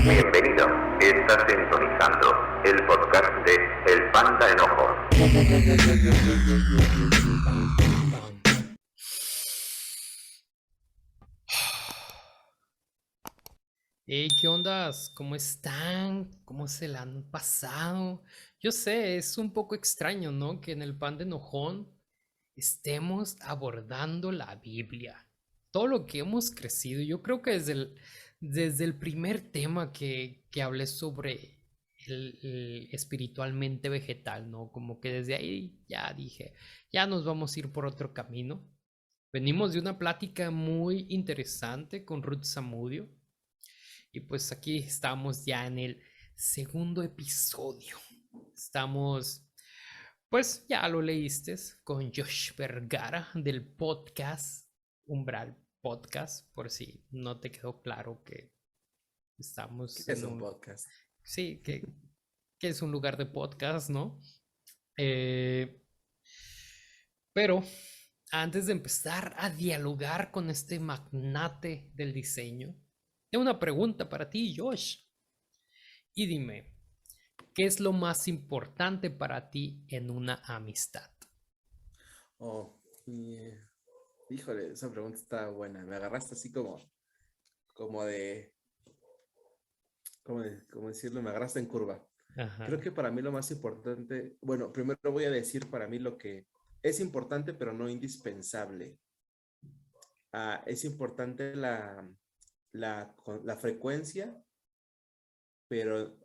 Bienvenido, estás sintonizando el podcast de El Panda Enojo. Hey, ¿qué ondas? ¿Cómo están? ¿Cómo se la han pasado? Yo sé, es un poco extraño, ¿no? Que en el Pan de Enojón estemos abordando la Biblia. Todo lo que hemos crecido. Yo creo que desde el primer tema que hablé sobre el espiritualmente vegetal, ¿no? Como que desde ahí ya dije, ya nos vamos a ir por otro camino. Venimos de una plática muy interesante con Ruth Samudio. Y pues aquí estamos ya en el segundo episodio. Estamos, pues ya lo leíste, con Josh Vergara del podcast Umbral Podcast, por si no te quedó claro que ¿Qué estamos es en un un, podcast? sí, que es un lugar de podcast, ¿no? Eh, pero antes de empezar a dialogar con este magnate del diseño, tengo una pregunta para ti, Josh. Y dime, ¿qué es lo más importante para ti en una amistad? Oh, y, híjole, esa pregunta está buena. Me agarraste así como de, ¿cómo decirlo? Me agarraste en curva. Creo Ajá. que para mí lo más importante, bueno, primero voy a decir para mí lo que es importante, pero no indispensable. Es importante la frecuencia, pero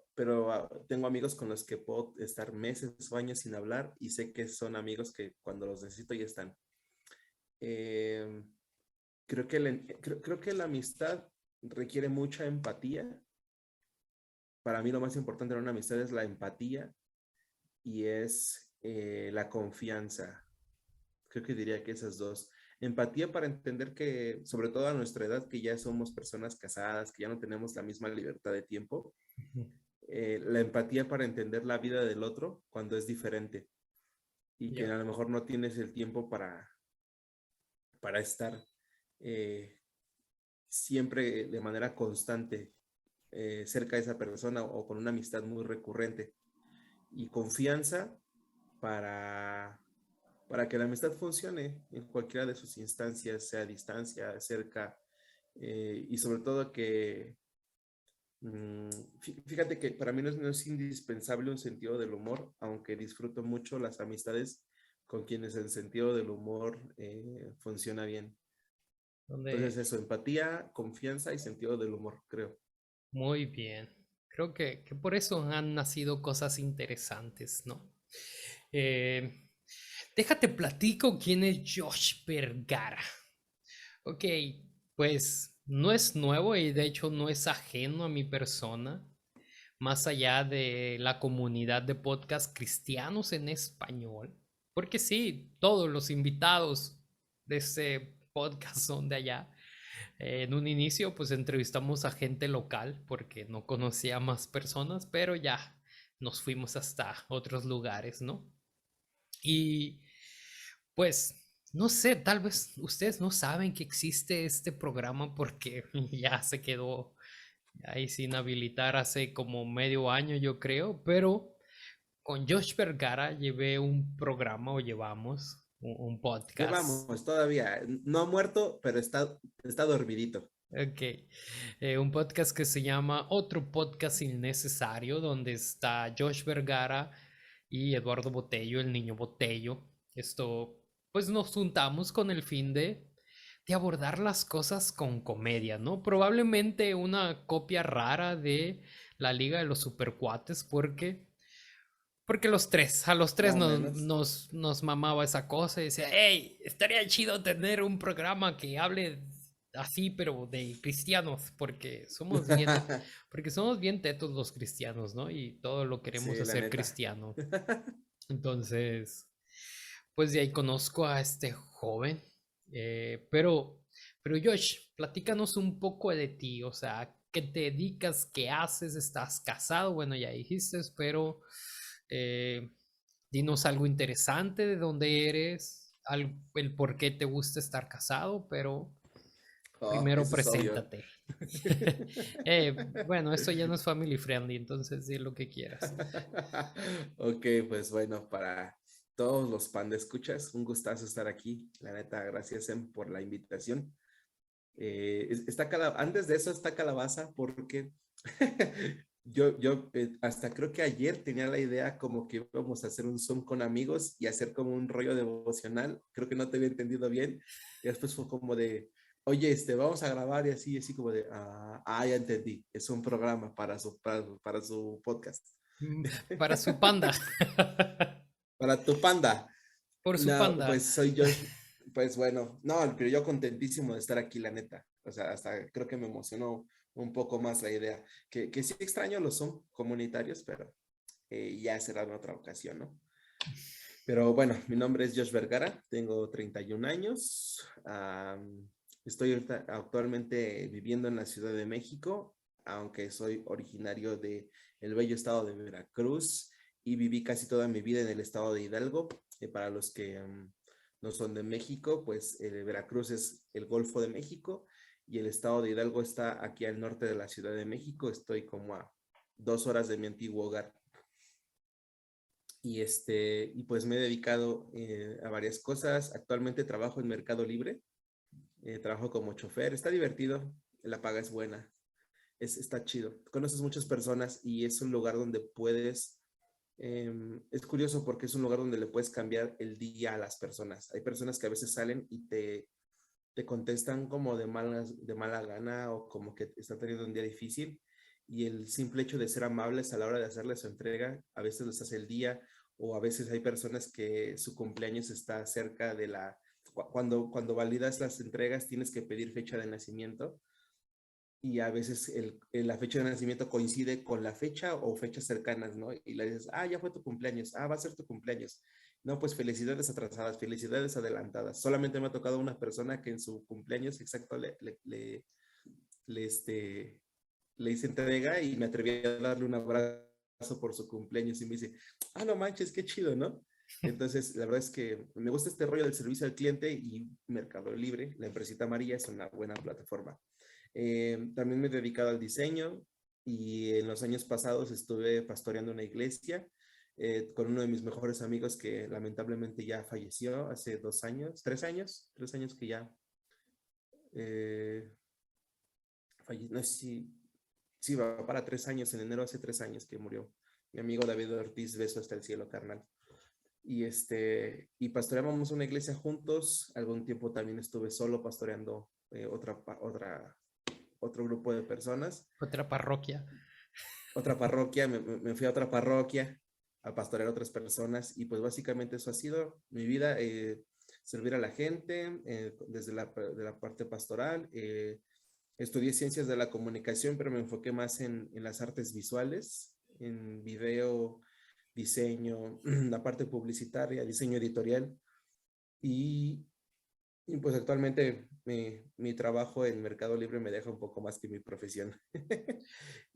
tengo amigos con los que puedo estar meses o años sin hablar y sé que son amigos que cuando los necesito ya están. Eh, creo que la amistad requiere mucha empatía. Para mí lo más importante en una amistad es la empatía y es la confianza. Creo que diría que esas dos. Empatía para entender que, sobre todo a nuestra edad, que ya somos personas casadas, que ya no tenemos la misma libertad de tiempo. La empatía para entender la vida del otro cuando es diferente y que Ya. a lo mejor no tienes el tiempo para estar eh, siempre de manera constante cerca de esa persona o con una amistad muy recurrente. Y confianza para, para que la amistad funcione en cualquiera de sus instancias, sea a distancia, cerca, y sobre todo que, fíjate que para mí no es indispensable un sentido del humor, aunque disfruto mucho las amistades con quienes el sentido del humor funciona bien. Entonces Donde, eso, empatía, confianza y sentido del humor, creo. muy bien. Creo que por eso han nacido cosas interesantes, ¿no? Eh, déjate platico quién es Josh Vergara. Ok, pues no es nuevo y de hecho no es ajeno a mi persona, más allá de la comunidad de podcast cristianos en español. Porque sí, todos los invitados de este podcast son de allá. En un inicio, pues entrevistamos a gente local porque no conocía más personas, pero ya nos fuimos hasta otros lugares, ¿no? Y pues, no sé, tal vez ustedes no saben que existe este programa porque ya se quedó ahí sin habilitar hace como medio año, yo creo, pero con Josh Vergara llevé un programa o llevamos un podcast. Llevamos todavía, no ha muerto, pero está dormidito. Ok, un podcast que se llama Otro Podcast Innecesario, donde está Josh Vergara y Eduardo Botello, el niño Botello. Esto, pues nos juntamos con el fin de abordar las cosas con comedia, ¿no? Probablemente una copia rara de la Liga de los Supercuates, porque a los tres Más o menos. nos mamaba esa cosa y decía, hey, estaría chido tener un programa que hable así, pero de cristianos, porque somos bien tetos los cristianos, ¿no? Y todo lo queremos Sí, la hacer neta. cristiano. Entonces, pues de ahí conozco a este joven, pero Josh, platícanos un poco de ti, o sea, ¿qué te dedicas? ¿Qué haces? ¿Estás casado? Bueno, ya dijiste, pero eh, dinos algo interesante de dónde eres, el por qué te gusta estar casado, pero Oh, Primero eso es obvio. preséntate. Bueno, esto ya no es family friendly, entonces di lo que quieras. Ok, pues bueno, para todos los Panda Escuchas, un gustazo estar aquí. La neta, gracias Em, por la invitación. Antes de eso está Calabaza porque yo hasta creo que ayer tenía la idea como que íbamos a hacer un Zoom con amigos y hacer como un rollo devocional. Creo que no te había entendido bien. Y después fue como de, oye, vamos a grabar y así como de, ya entendí. Es un programa para su podcast. Para su panda. Para tu panda. Por su No, panda. pues soy Josh. Pues bueno, no, pero yo contentísimo de estar aquí, la neta. O sea, hasta creo que me emocionó un poco más la idea. Que sí extraño los Zoom comunitarios, pero ya será en otra ocasión, ¿no? Pero bueno, mi nombre es Josh Vergara, tengo 31 años. Estoy actualmente viviendo en la Ciudad de México, aunque soy originario de el bello estado de Veracruz y viví casi toda mi vida en el estado de Hidalgo. Para los que no son de México, pues Veracruz es el Golfo de México y el estado de Hidalgo está aquí al norte de la Ciudad de México. Estoy como a 2 horas de mi antiguo hogar. Y pues me he dedicado a varias cosas. Actualmente trabajo en Mercado Libre, trabajo como chofer, está divertido, la paga es buena, está chido. Conoces muchas personas y es un lugar donde es curioso porque es un lugar donde le puedes cambiar el día a las personas. Hay personas que a veces salen y te contestan como de mala gana o como que están teniendo un día difícil y el simple hecho de ser amables a la hora de hacerle su entrega a veces les hace el día, o a veces hay personas que su cumpleaños está cerca de cuando validas las entregas tienes que pedir fecha de nacimiento y a veces la fecha de nacimiento coincide con la fecha o fechas cercanas, ¿no? Y le dices, ya fue tu cumpleaños, va a ser tu cumpleaños. No, pues felicidades atrasadas, felicidades adelantadas. Solamente me ha tocado una persona que en su cumpleaños exacto le, este, le hice entrega y me atreví a darle un abrazo por su cumpleaños y me dice, no manches, qué chido, ¿no? Entonces, la verdad es que me gusta este rollo del servicio al cliente y Mercado Libre, la empresita María, es una buena plataforma. También me he dedicado al diseño y en los años pasados estuve pastoreando una iglesia con uno de mis mejores amigos que lamentablemente ya falleció hace 2 años, 3 años que ya falleció, no sé si va para 3 años, en enero hace 3 años que murió. Mi amigo David Ortiz, beso hasta el cielo, carnal. Y pastoreábamos una iglesia juntos. Algún tiempo también estuve solo pastoreando otro grupo de personas. Otra parroquia. Otra parroquia, me fui a otra parroquia a pastorear a otras personas y pues básicamente eso ha sido mi vida, servir a la gente desde de la parte pastoral. Estudié ciencias de la comunicación, pero me enfoqué más en las artes visuales, en video, diseño, la parte publicitaria, diseño editorial. Y, y pues actualmente mi trabajo en Mercado Libre me deja un poco más que mi profesión.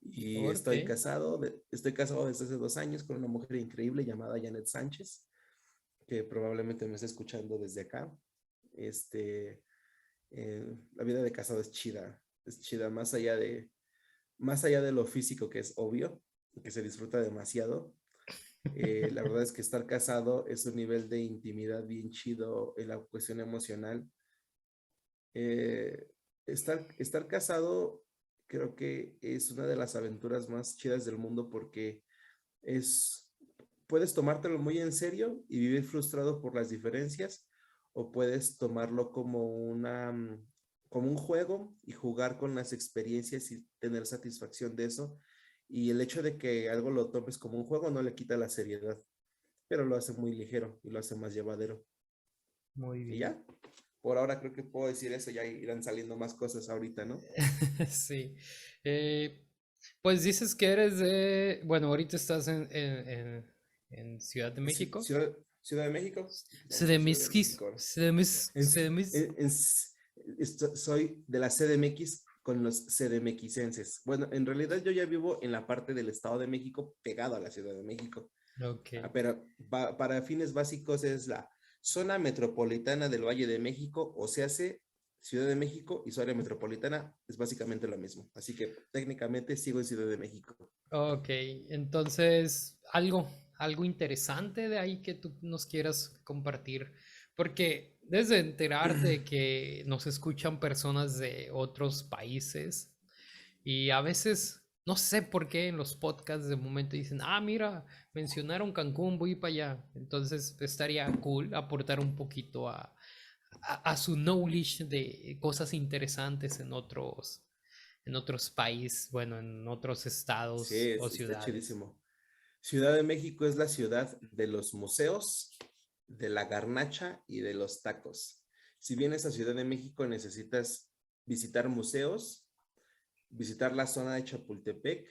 Y ¿Por qué? estoy casado desde hace 2 años con una mujer increíble llamada Janet Sánchez, que probablemente me está escuchando desde acá. La vida de casado es chida más allá de lo físico, que es obvio, que se disfruta demasiado. La verdad es que estar casado es un nivel de intimidad bien chido en la cuestión emocional. Estar casado creo que es una de las aventuras más chidas del mundo porque es, puedes tomártelo muy en serio y vivir frustrado por las diferencias, o puedes tomarlo como un juego y jugar con las experiencias y tener satisfacción de eso. Y el hecho de que algo lo tomes como un juego no le quita la seriedad, pero lo hace muy ligero y lo hace más llevadero. Muy Y bien. ya, por ahora creo que puedo decir eso, ya irán saliendo más cosas ahorita, ¿no? Sí. Eh, pues dices que eres de, bueno, ahorita estás en Ciudad de México. Ciudad de México, estamos en Ciudad de CDMX, México ahora. CDMX, En- CDMX. Soy de la CDMX con los CDMXenses. Bueno, en realidad yo ya vivo en la parte del Estado de México pegado a la Ciudad de México. Ok. Pero para fines básicos es la zona metropolitana del Valle de México, o se hace Ciudad de México y su área metropolitana es básicamente lo mismo. Así que técnicamente sigo en Ciudad de México. Ok, entonces algo interesante de ahí que tú nos quieras compartir, porque desde enterarte de que nos escuchan personas de otros países y a veces no sé por qué en los podcasts de momento dicen, ah, mira, mencionaron Cancún, voy para allá. Entonces estaría cool aportar un poquito a su knowledge de cosas interesantes en otros países, bueno, en otros Sí, estados o está ciudades. chidísimo. Ciudad de México es la ciudad de los museos, de la garnacha y de los tacos. Si vienes a Ciudad de México necesitas visitar museos, visitar la zona de Chapultepec,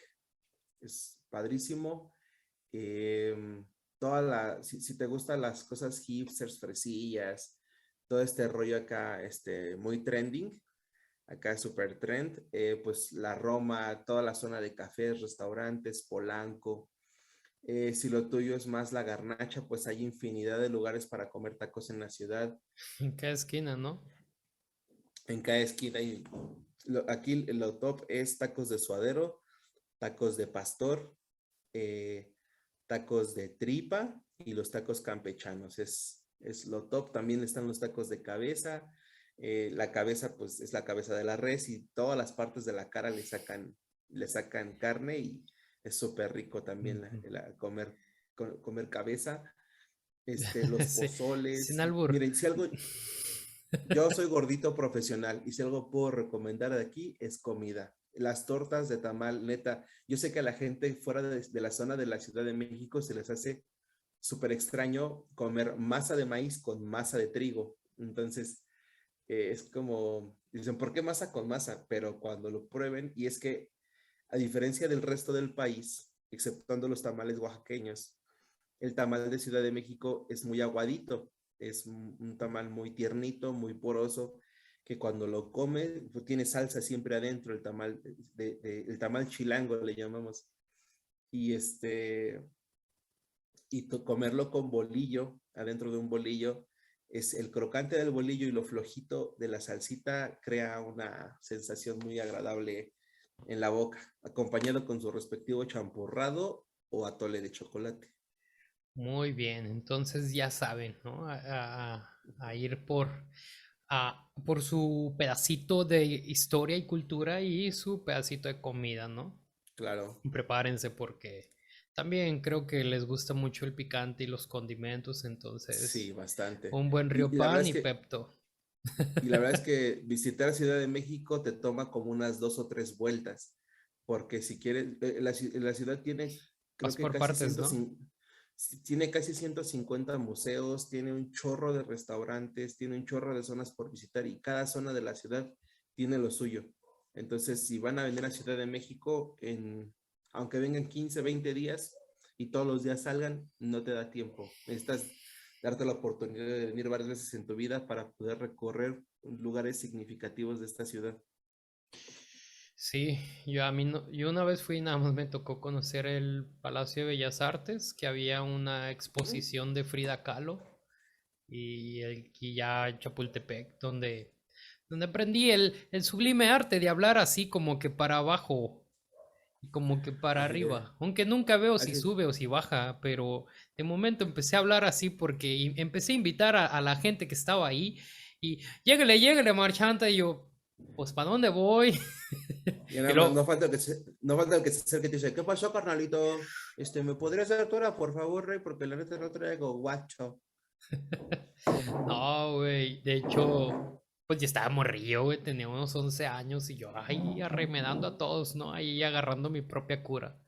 es padrísimo. Eh, si te gustan las cosas hipsters, fresillas, todo este rollo acá, muy trending, acá es super trend, pues la Roma, toda la zona de cafés, restaurantes, Polanco. Si lo tuyo es más la garnacha, pues hay infinidad de lugares para comer tacos en la ciudad. En cada esquina, ¿no? En cada esquina hay, aquí lo top es tacos de suadero, tacos de pastor, eh, tacos de tripa y los tacos campechanos. Es lo top. También están los tacos de cabeza. La cabeza, pues es la cabeza de la res y todas las partes de la cara le sacan carne y es súper rico también comer cabeza. Los Sí, sin pozoles. albur. Miren, si algo, yo soy gordito profesional y si algo puedo recomendar de aquí es comida. Las tortas de tamal, neta, yo sé que a la gente fuera de la zona de la Ciudad de México se les hace súper extraño comer masa de maíz con masa de trigo. Entonces, es como, dicen, ¿por qué masa con masa? Pero cuando lo prueben, y es que a diferencia del resto del país, exceptuando los tamales oaxaqueños, el tamal de Ciudad de México es muy aguadito, es un tamal muy tiernito, muy poroso, que cuando lo come, pues tiene salsa siempre adentro, el tamal chilango le llamamos. Y comerlo con bolillo, adentro de un bolillo, es el crocante del bolillo y lo flojito de la salsita crea una sensación muy agradable en la boca, acompañado con su respectivo champurrado o atole de chocolate. Muy bien, entonces ya saben, ¿no? A ir por su pedacito de historia y cultura y su pedacito de comida, ¿no? Claro, Prepárense porque también creo que les gusta mucho el picante y los condimentos, sí, entonces bastante. un buen Y la verdad Riopan es y que Pepto. visitar Ciudad de México te toma como unas 2 o 3 vueltas, porque si quieres, la ciudad tiene, creo Vas que por casi partes, ¿no? tiene casi 150 museos, tiene un chorro de restaurantes, tiene un chorro de zonas por visitar y cada zona de la ciudad tiene lo suyo. Entonces, si van a venir a Ciudad de México, aunque vengan 15, 20 días y todos los días salgan, no te da tiempo. Necesitas darte la oportunidad de venir varias veces en tu vida para poder recorrer lugares significativos de esta ciudad. Sí, yo a mí no, yo una vez fui, nada más me tocó conocer el Palacio de Bellas Artes, que había una exposición de Frida Kahlo y ya Chapultepec, donde aprendí el sublime arte de hablar así como que para abajo y como que para Así que, arriba, aunque nunca veo si así, sube o si baja, pero de momento empecé a hablar así porque empecé a invitar a la gente que estaba ahí y lléguele, lléguele, marchanta, y yo, pues, ¿para dónde voy? ya Y nada más, luego, no falta el que se acerque y te dice, ¿qué pasó, carnalito? ¿Me podrías dar tu hora, por favor, Rey? Porque la neta no traigo guacho. no, güey, de hecho, pues ya estaba morrillo, güey, tenía unos 11 años y yo ahí arremedando a todos, ¿no? Ahí agarrando mi propia cura.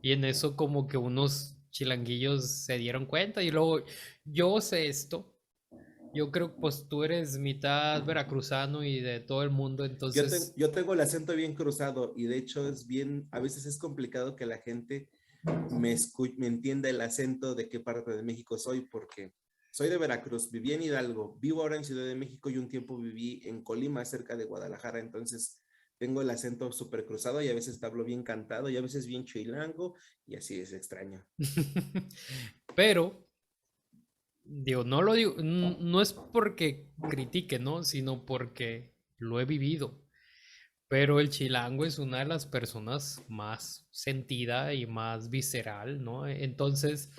Y en eso como que unos chilanguillos se dieron cuenta y luego yo sé esto. Yo creo que pues tú eres mitad veracruzano y de todo el mundo, entonces, Yo tengo el acento bien cruzado y de hecho a veces es complicado que la gente me entienda el acento de qué parte de México soy, porque soy de Veracruz, viví en Hidalgo, vivo ahora en Ciudad de México y un tiempo viví en Colima, cerca de Guadalajara, entonces tengo el acento súper cruzado y a veces te hablo bien cantado y a veces bien chilango y así es extraño. pero digo, no lo digo, no es porque critique, ¿no? Sino porque lo he vivido. Pero el chilango es una de las personas más sentida y más visceral, ¿no? Entonces,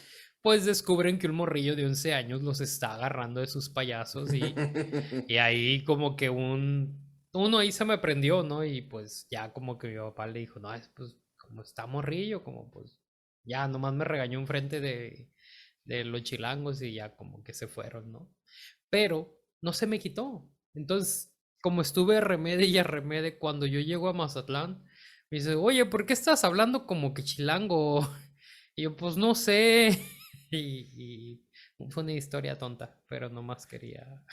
pues descubren que un morrillo de 11 años los está agarrando de sus payasos y ahí como que uno ahí se me prendió, ¿no? Y pues ya como que mi papá le dijo, no, pues como está morrillo, como pues ya nomás me regañó enfrente de los chilangos y ya como que se fueron, ¿no? Pero no se me quitó. Entonces, como estuve a remede y a remede, cuando yo llego a Mazatlán, me dice, oye, ¿por qué estás hablando como que chilango? Y yo, pues no sé. Y fue una historia tonta, pero nomás quería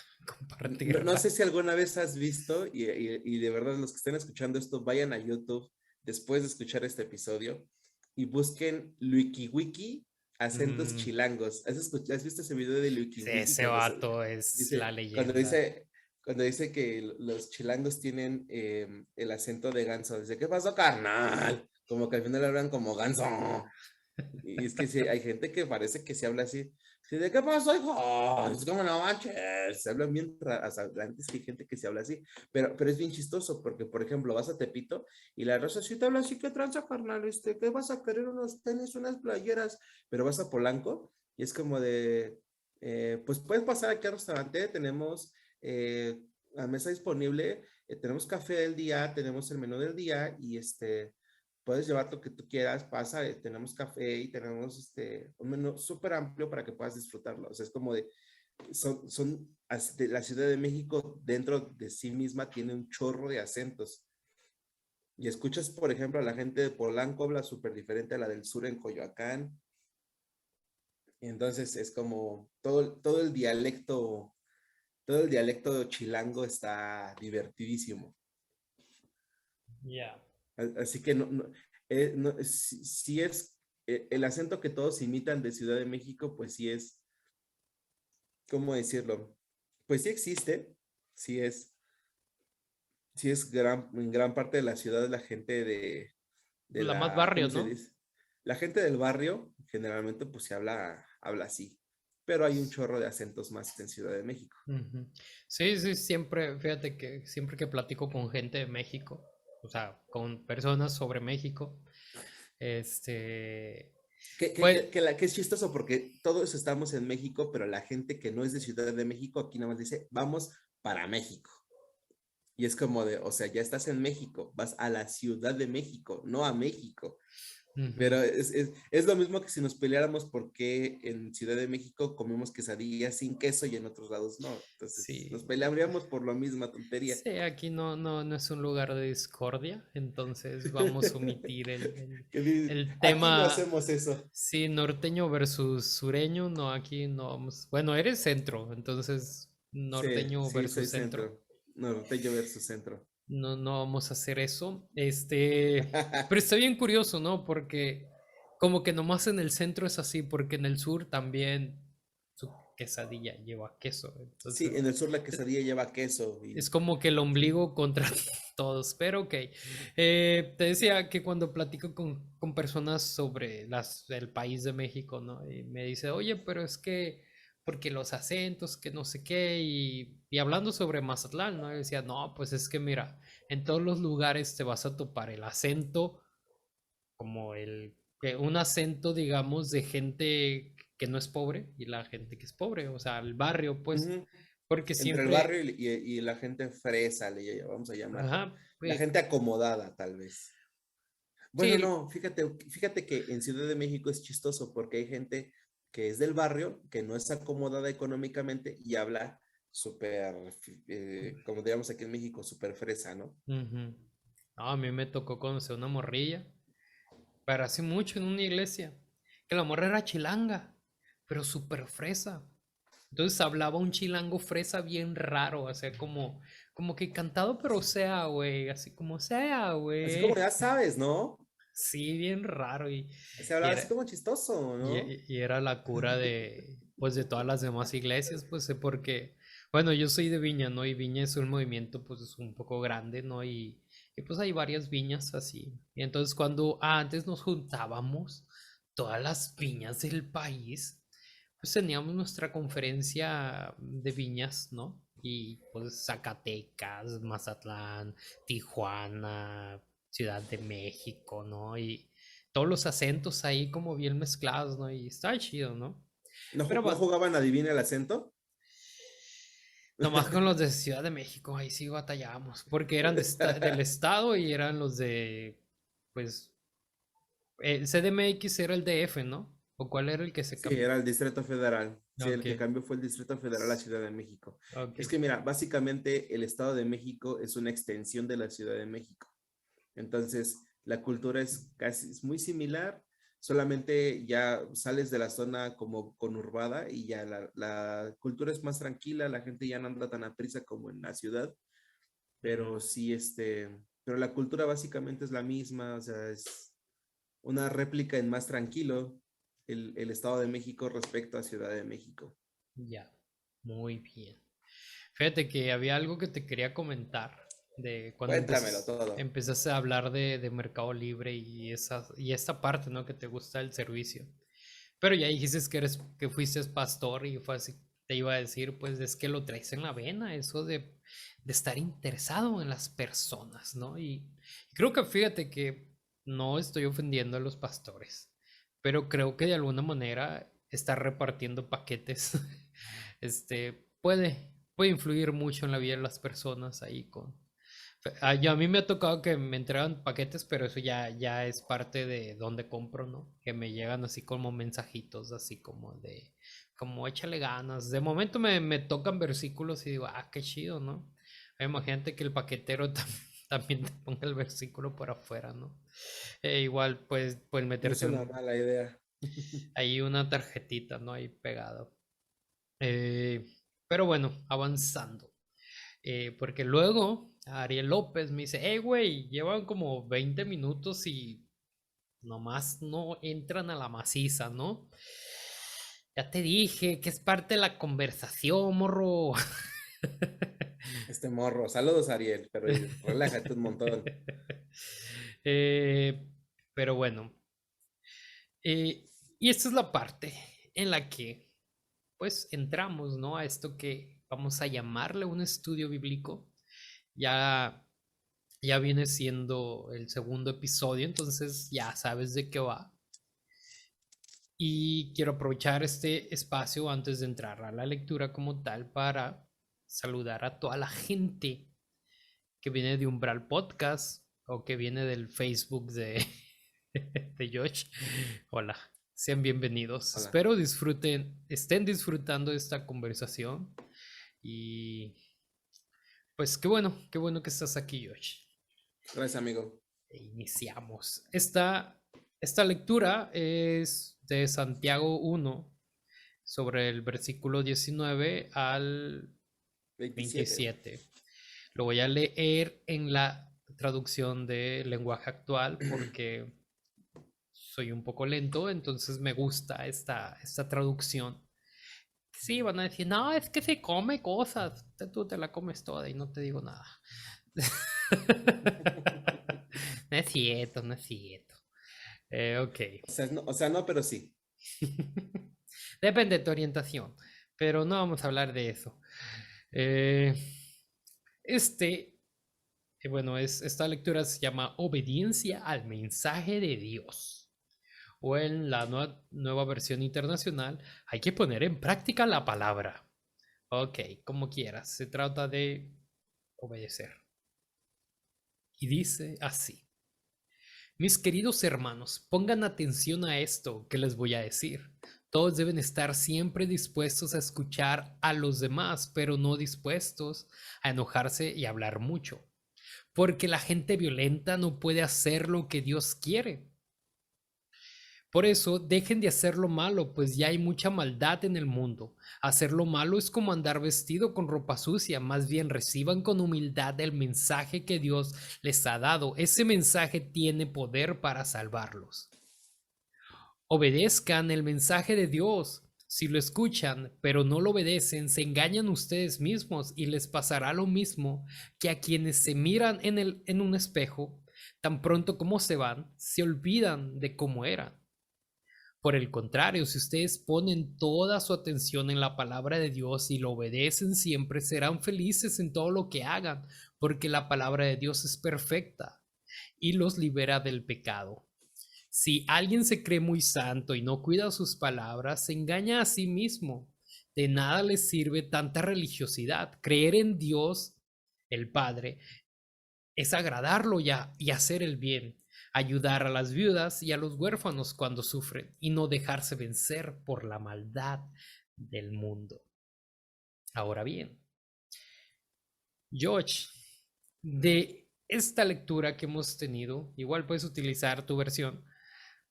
No sé compartirla. si alguna vez has visto, y de verdad los que estén escuchando esto, vayan a YouTube después de escuchar este episodio y busquen LuikiWiki acentos Mm, chilangos. ¿Has visto ese video de LuikiWiki ese cuando vato es la dice, leyenda. cuando dice que los chilangos tienen el acento de ganso? Dice, ¿qué pasó, carnal? Como que al final hablan como ganso. Y es que sí, hay gente que parece que se habla así. Sí, ¿de qué pasó, hijo? Es como no manches. Se hablan bien raras. Antes que hay gente que se habla así. Pero es bien chistoso porque, por ejemplo, vas a Tepito y la raza sí te habla así. ¿Qué tranza, carnal? ¿Qué vas a querer? Unos tenis, unas playeras. Pero vas a Polanco y es como de, pues puedes pasar aquí al restaurante. Tenemos la mesa disponible. Tenemos café del día, tenemos el menú del día y puedes llevar lo que tú quieras, pasa, tenemos café y tenemos un menú súper amplio para que puedas disfrutarlo. O sea, es como de, de la Ciudad de México dentro de sí misma tiene un chorro de acentos. Y escuchas, por ejemplo, a la gente de Polanco habla súper diferente a la del sur en Coyoacán. Y entonces es como todo el dialecto chilango está divertidísimo. Ya. Así que si es el acento que todos imitan de Ciudad de México, pues sí es, ¿cómo decirlo? Pues sí existe, sí es, en gran parte de la ciudad la gente La más barrio, ¿cómo se ¿no? dice? La gente del barrio generalmente pues se habla así, pero hay un chorro de acentos más en Ciudad de México. Ujú. Sí, sí, siempre, fíjate que siempre que platico con gente de México, o sea, con personas sobre México, este, pues Que es chistoso porque todos estamos en México, pero la gente que no es de Ciudad de México aquí nada más dice, vamos para México. Y es como de, o sea, ya estás en México, vas a la Ciudad de México, no a México. ujú, Pero es lo mismo que si nos peleáramos porque en Ciudad de México comemos quesadillas sin queso y en otros lados no. Entonces, nos sí, pelearíamos por la misma tontería. sí, aquí no es un lugar de discordia, entonces vamos a omitir el Aquí no tema, hacemos eso. sí, norteño versus sureño, no, aquí no vamos, bueno, eres centro, entonces Sí, norteño sí, soy versus centro. centro. Norteño versus centro. No vamos a hacer eso. Pero está bien curioso, ¿no? Porque como que nomás en el centro es así, porque en el sur también su quesadilla lleva queso. Sí, Entonces, en el sur la quesadilla lleva queso es y como que el ombligo contra todos. Pero ok. Te decía que cuando platico con personas sobre el país de México, ¿no? Y me dice, oye, pero es que, porque los acentos, que no sé qué, y hablando sobre Mazatlán, ¿no? Y decía, no, pues es que mira, en todos los lugares te vas a topar el acento, como un acento, digamos, de gente que no es pobre y la gente que es pobre, o sea, el barrio, pues, ujú, porque entre el siempre, barrio y la gente fresa, vamos a llamarle. ajá, La gente acomodada, tal vez. Bueno, sí. no, fíjate que en Ciudad de México es chistoso porque hay gente que es del barrio, que no es acomodada económicamente y habla súper, como diríamos aquí en México, súper fresa, ¿no? Ujú. No, a mí me tocó conocer una morrilla, pero hace mucho en una iglesia, que la morra era chilanga, pero súper fresa. Entonces hablaba un chilango fresa bien raro, o sea, como que cantado, pero sea, güey, así como sea, Así como güey. ya sabes, ¿no? Sí, bien raro, Se y hablaba así era, como chistoso, ¿no? y era la cura pues, de todas las demás iglesias, pues, porque, bueno, yo soy de Viña, ¿no? Y Viña es un movimiento, pues, es un poco grande, ¿no? Y pues hay varias viñas así. Y entonces antes nos juntábamos todas las viñas del país, pues teníamos nuestra conferencia de viñas, ¿no? Y pues Zacatecas, Mazatlán, Tijuana, Ciudad de México, ¿no? Y todos los acentos ahí como bien mezclados, ¿no? Y está chido, ¿no? ¿No, Pero no bueno, jugaban Adivina el acento? nomás con los de Ciudad de México, ahí sí batallábamos, porque eran del estado y eran los de, pues, el CDMX era el DF, ¿no? ¿O cuál era el que se Sí, cambió? era el Distrito Federal. Sí, el Ok, que cambió fue el Distrito Federal a Ciudad de México. ok. Es que mira, básicamente el Estado de México es una extensión de la Ciudad de México. Entonces, la cultura es muy similar, solamente ya sales de la zona como conurbada y ya la cultura es más tranquila, la gente ya no anda tan aprisa como en la ciudad, pero sí, pero la cultura básicamente es la misma, o sea, es una réplica en más tranquilo el Estado de México respecto a Ciudad de México. Ya, muy bien. Fíjate que había algo que te quería comentar de cuando Cuéntamelo todo. empezaste a hablar de Mercado Libre y esta parte, ¿no? Que te gusta el servicio. Pero ya dijiste que fuiste pastor y fue así, te iba a decir, pues es que lo traes en la vena, eso de estar interesado en las personas, ¿no? Y creo que fíjate que no estoy ofendiendo a los pastores, pero creo que de alguna manera estar repartiendo paquetes, puede influir mucho en la vida de las personas ahí a mí me ha tocado que me entregan paquetes, pero eso ya es parte de donde compro, ¿no? Que me llegan así como mensajitos, así como échale ganas. De momento me tocan versículos y digo, ah, qué chido, ¿no? Imagínate que el paquetero también te ponga el versículo por afuera, ¿no? Igual, pues, pueden No es meterse una mala idea. ahí una tarjetita, ¿no? Ahí pegado. Eh, pero bueno, avanzando. Porque luego Ariel López me dice, hey, güey, llevan como 20 minutos y nomás no entran a la maciza, ¿no? Ya te dije que es parte de la conversación, morro. Este morro. Saludos, Ariel, pero relájate un montón. Eh, pero bueno, y esta es la parte en la que pues entramos, ¿no? A esto que vamos a llamarle un estudio bíblico. Ya ya viene siendo el segundo episodio, entonces ya sabes de qué va. Y quiero aprovechar este espacio antes de entrar a la lectura como tal para saludar a toda la gente que viene de Umbral Podcast o que viene del Facebook de Josh. Hola, sean bienvenidos. Hola. Espero estén disfrutando de esta conversación y pues qué bueno que estás aquí, Josh. Gracias, amigo. Iniciamos. Esta lectura es de Santiago 1, sobre el versículo 19 al 27. 27. Lo voy a leer en la traducción de lenguaje actual porque soy un poco lento, entonces me gusta esta traducción. Sí, van a decir, no, es que se come cosas. Tú te la comes toda y no te digo nada. No es cierto, no es cierto. Ok. O sea, no, pero sí. Depende de tu orientación, pero no vamos a hablar de eso. Eh, este, bueno, esta lectura se llama Obediencia al mensaje de Dios. O en la nueva versión internacional, hay que poner en práctica la palabra. Ok, como quieras, se trata de obedecer. Y dice así. Mis queridos hermanos, pongan atención a esto que les voy a decir. Todos deben estar siempre dispuestos a escuchar a los demás, pero no dispuestos a enojarse y hablar mucho. Porque la gente violenta no puede hacer lo que Dios quiere. Por eso, dejen de hacer lo malo, pues ya hay mucha maldad en el mundo. Hacer lo malo es como andar vestido con ropa sucia, más bien reciban con humildad el mensaje que Dios les ha dado. Ese mensaje tiene poder para salvarlos. Obedezcan el mensaje de Dios. Si lo escuchan, pero no lo obedecen, se engañan ustedes mismos y les pasará lo mismo que a quienes se miran en un espejo, tan pronto como se van, se olvidan de cómo eran. Por el contrario, si ustedes ponen toda su atención en la palabra de Dios y lo obedecen siempre, serán felices en todo lo que hagan, porque la palabra de Dios es perfecta y los libera del pecado. Si alguien se cree muy santo y no cuida sus palabras, se engaña a sí mismo. De nada les sirve tanta religiosidad. Creer en Dios, el Padre, es agradarlo y hacer el bien, ayudar a las viudas y a los huérfanos cuando sufren y no dejarse vencer por la maldad del mundo. Ahora bien, George, de esta lectura que hemos tenido, igual puedes utilizar tu versión,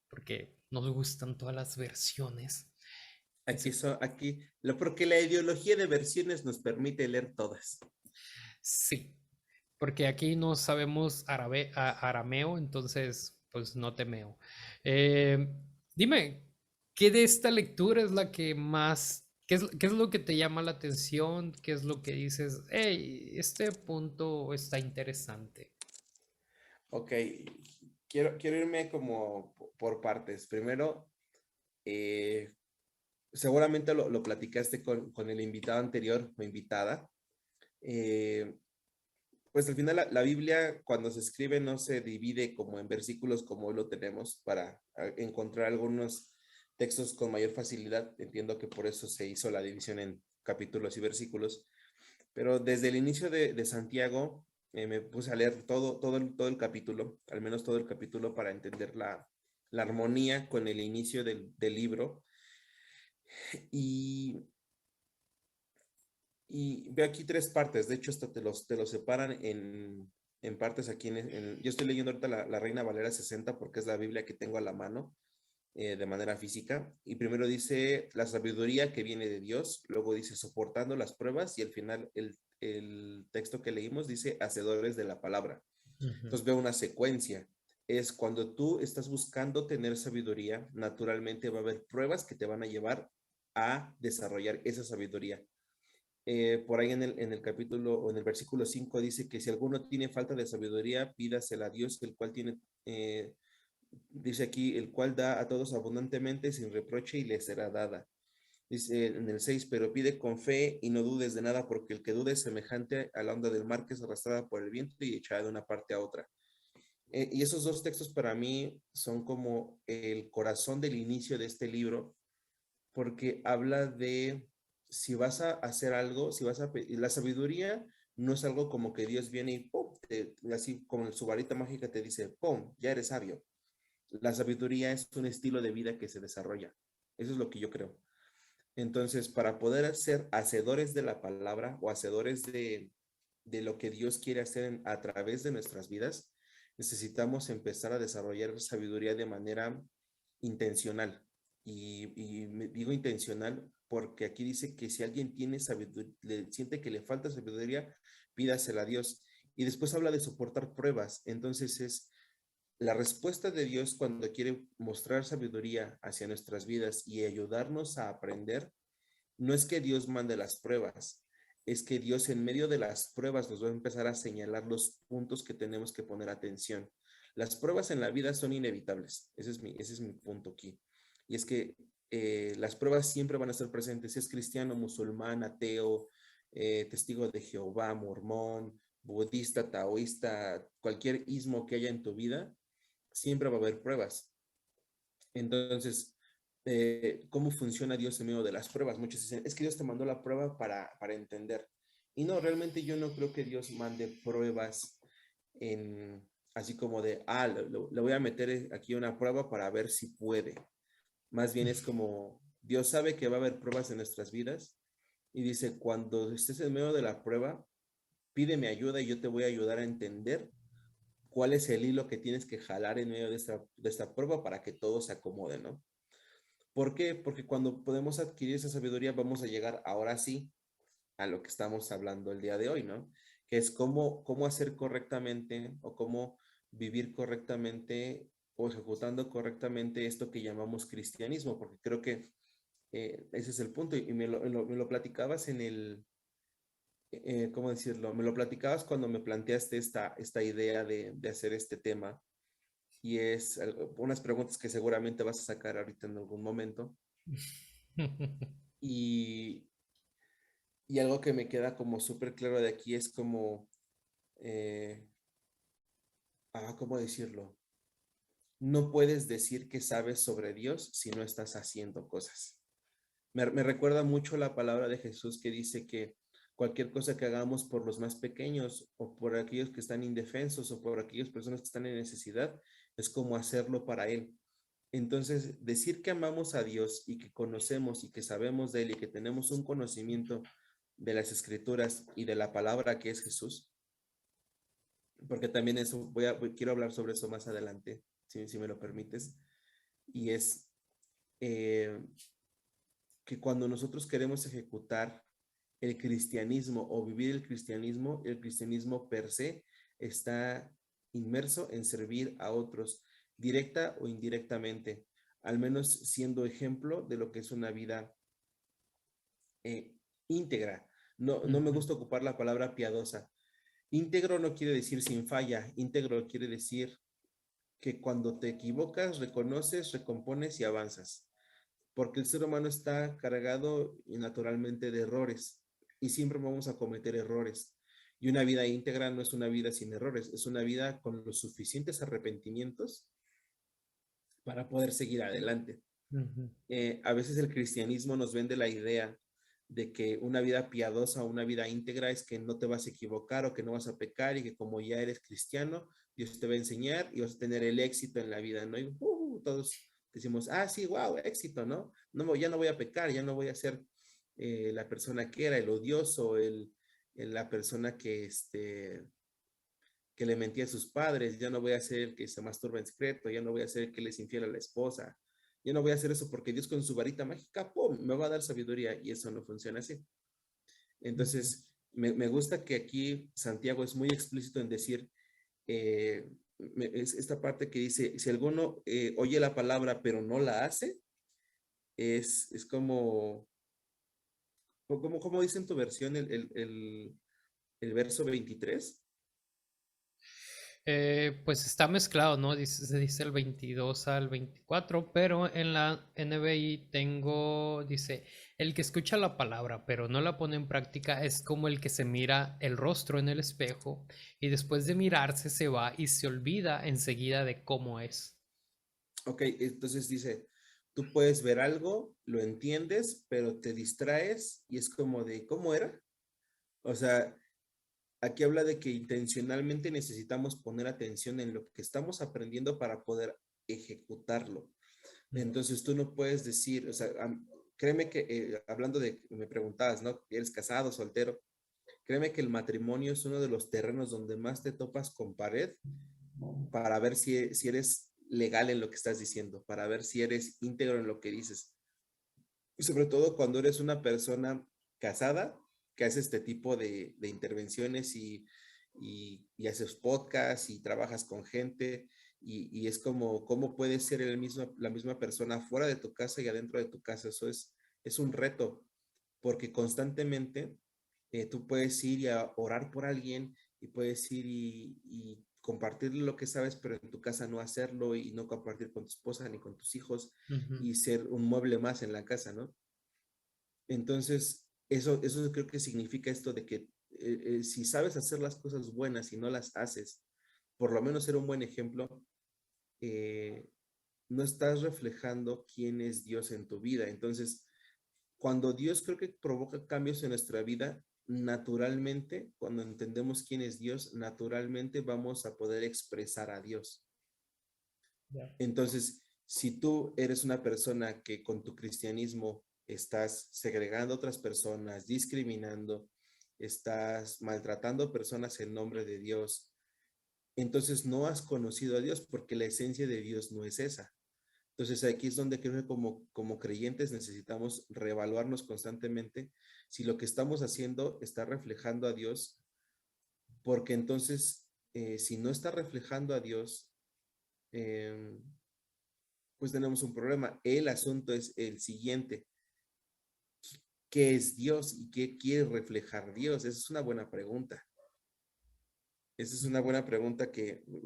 porque nos gustan todas las versiones. Porque la ideología de versiones nos permite leer todas. Sí, porque aquí no sabemos arameo, entonces pues no temeo. Dime, ¿qué de esta lectura es la que más, qué es lo que te llama la atención? ¿Qué es lo que dices? Hey, este punto está interesante. Ok, quiero irme como por partes. Primero, seguramente lo platicaste con el invitado anterior o invitada. Pues al final la Biblia cuando se escribe no se divide como en versículos como hoy lo tenemos para encontrar algunos textos con mayor facilidad. Entiendo que por eso se hizo la división en capítulos y versículos, pero desde el inicio de Santiago me puse a leer todo el capítulo, al menos todo el capítulo para entender la armonía con el inicio del libro. Y veo aquí tres partes, de hecho hasta te los separan en partes aquí. Yo estoy leyendo ahorita la Reina Valera 60 porque es la Biblia que tengo a la mano de manera física. Y primero dice la sabiduría que viene de Dios, luego dice soportando las pruebas y al final el texto que leímos dice hacedores de la palabra. Entonces veo una secuencia. Es cuando tú estás buscando tener sabiduría, naturalmente va a haber pruebas que te van a llevar a desarrollar esa sabiduría. Por ahí en el capítulo o en el versículo 5 dice que si alguno tiene falta de sabiduría, pídasela a Dios, el cual tiene, dice aquí, el cual da a todos abundantemente sin reproche y le será dada. Dice en el 6, pero pide con fe y no dudes de nada, porque el que dude es semejante a la onda del mar que es arrastrada por el viento y echada de una parte a otra. Y esos dos textos para mí son como el corazón del inicio de este libro, porque habla de si vas a hacer algo, la sabiduría no es algo como que Dios viene y ¡pum! Así como su varita mágica te dice, ¡pum! Ya eres sabio. La sabiduría es un estilo de vida que se desarrolla. Eso es lo que yo creo. Entonces, para poder ser hacedores de la palabra o hacedores de lo que Dios quiere hacer a través de nuestras vidas, necesitamos empezar a desarrollar sabiduría de manera intencional. Y me digo intencional porque aquí dice que si alguien tiene sabiduría, siente que le falta sabiduría, pídasela a Dios. Y después habla de soportar pruebas. Entonces es la respuesta de Dios cuando quiere mostrar sabiduría hacia nuestras vidas y ayudarnos a aprender. No es que Dios mande las pruebas, es que Dios en medio de las pruebas nos va a empezar a señalar los puntos que tenemos que poner atención. Las pruebas en la vida son inevitables. Ese es mi punto aquí. Y es que las pruebas siempre van a estar presentes, si es cristiano, musulmán, ateo, testigo de Jehová, mormón, budista, taoísta, cualquier ismo que haya en tu vida, siempre va a haber pruebas. Entonces, ¿cómo funciona Dios en medio de las pruebas? Muchos dicen, es que Dios te mandó la prueba para entender. Y no, realmente yo no creo que Dios mande pruebas así como de, le voy a meter aquí una prueba para ver si puede. Más bien es como, Dios sabe que va a haber pruebas en nuestras vidas y dice, cuando estés en medio de la prueba, pídeme ayuda y yo te voy a ayudar a entender cuál es el hilo que tienes que jalar en medio de esta prueba para que todo se acomode, ¿no? ¿Por qué? Porque cuando podemos adquirir esa sabiduría vamos a llegar ahora sí a lo que estamos hablando el día de hoy, ¿no? Que es cómo hacer correctamente o cómo vivir correctamente o ejecutando correctamente esto que llamamos cristianismo, porque creo que ese es el punto y me lo platicabas ¿cómo decirlo? Me lo platicabas cuando me planteaste esta idea de hacer este tema y es unas preguntas que seguramente vas a sacar ahorita en algún momento. Y, y algo que me queda como súper claro de aquí es como, eh, ¿cómo decirlo? No puedes decir que sabes sobre Dios si no estás haciendo cosas. Me recuerda mucho la palabra de Jesús que dice que cualquier cosa que hagamos por los más pequeños o por aquellos que están indefensos o por aquellas personas que están en necesidad, es como hacerlo para Él. Entonces, decir que amamos a Dios y que conocemos y que sabemos de Él y que tenemos un conocimiento de las Escrituras y de la palabra que es Jesús, porque también eso, quiero hablar sobre eso más adelante, si me lo permites, y es eh, que cuando nosotros queremos ejecutar el cristianismo o vivir el cristianismo per se está inmerso en servir a otros, directa o indirectamente, al menos siendo ejemplo de lo que es una vida íntegra. No me gusta ocupar la palabra piadosa. Íntegro no quiere decir sin falla, íntegro quiere decir que cuando te equivocas, reconoces, recompones y avanzas, porque el ser humano está cargado naturalmente de errores y siempre vamos a cometer errores. Y una vida íntegra no es una vida sin errores, es una vida con los suficientes arrepentimientos para poder seguir adelante. A veces el cristianismo nos vende la idea de que una vida piadosa o una vida íntegra es que no te vas a equivocar o que no vas a pecar y que como ya eres cristiano, Dios te va a enseñar y vas a tener el éxito en la vida, ¿no? Y todos decimos, sí, wow, éxito, ¿no? Ya no voy a pecar, ya no voy a ser la persona que era, el odioso, la persona que le mentía a sus padres, ya no voy a ser el que se masturba en secreto, ya no voy a ser el que les infiel a la esposa, ya no voy a hacer eso porque Dios con su varita mágica, ¡pum!, me va a dar sabiduría y eso no funciona así. Entonces, me gusta que aquí Santiago es muy explícito en decir, es esta parte que dice, si alguno oye la palabra pero no la hace, es como dice en tu versión el verso 23. Pues está mezclado, ¿no? Se dice el 22 al 24, pero en la NBI dice, el que escucha la palabra pero no la pone en práctica es como el que se mira el rostro en el espejo y después de mirarse se va y se olvida enseguida de cómo es. Ok, entonces dice, tú puedes ver algo, lo entiendes, pero te distraes y es como de, ¿cómo era? O sea, aquí habla de que intencionalmente necesitamos poner atención en lo que estamos aprendiendo para poder ejecutarlo. Entonces tú no puedes decir, o sea, créeme que hablando de, me preguntabas, ¿no? ¿Eres casado, soltero? Créeme que el matrimonio es uno de los terrenos donde más te topas con pared para ver si eres legal en lo que estás diciendo, para ver si eres íntegro en lo que dices. Y sobre todo cuando eres una persona casada que hace este tipo de intervenciones y haces podcasts y trabajas con gente y es como, ¿cómo puedes ser la misma persona fuera de tu casa y adentro de tu casa? Eso es un reto, porque constantemente tú puedes ir y a orar por alguien y puedes ir y compartir lo que sabes, pero en tu casa no hacerlo y no compartir con tu esposa ni con tus hijos y ser un mueble más en la casa, ¿no? Entonces, eso creo que significa esto de que si sabes hacer las cosas buenas y no las haces, por lo menos ser un buen ejemplo, eh, no estás reflejando quién es Dios en tu vida. Entonces, cuando Dios creo que provoca cambios en nuestra vida, naturalmente, cuando entendemos quién es Dios, naturalmente vamos a poder expresar a Dios. Entonces, si tú eres una persona que con tu cristianismo estás segregando a otras personas, discriminando, estás maltratando personas en nombre de Dios, entonces no has conocido a Dios porque la esencia de Dios no es esa. Entonces aquí es donde creo que como creyentes necesitamos reevaluarnos constantemente si lo que estamos haciendo está reflejando a Dios, porque entonces si no está reflejando a Dios, pues tenemos un problema. El asunto es el siguiente. ¿Qué es Dios y qué quiere reflejar Dios? Esa es una buena pregunta. Esa es una buena pregunta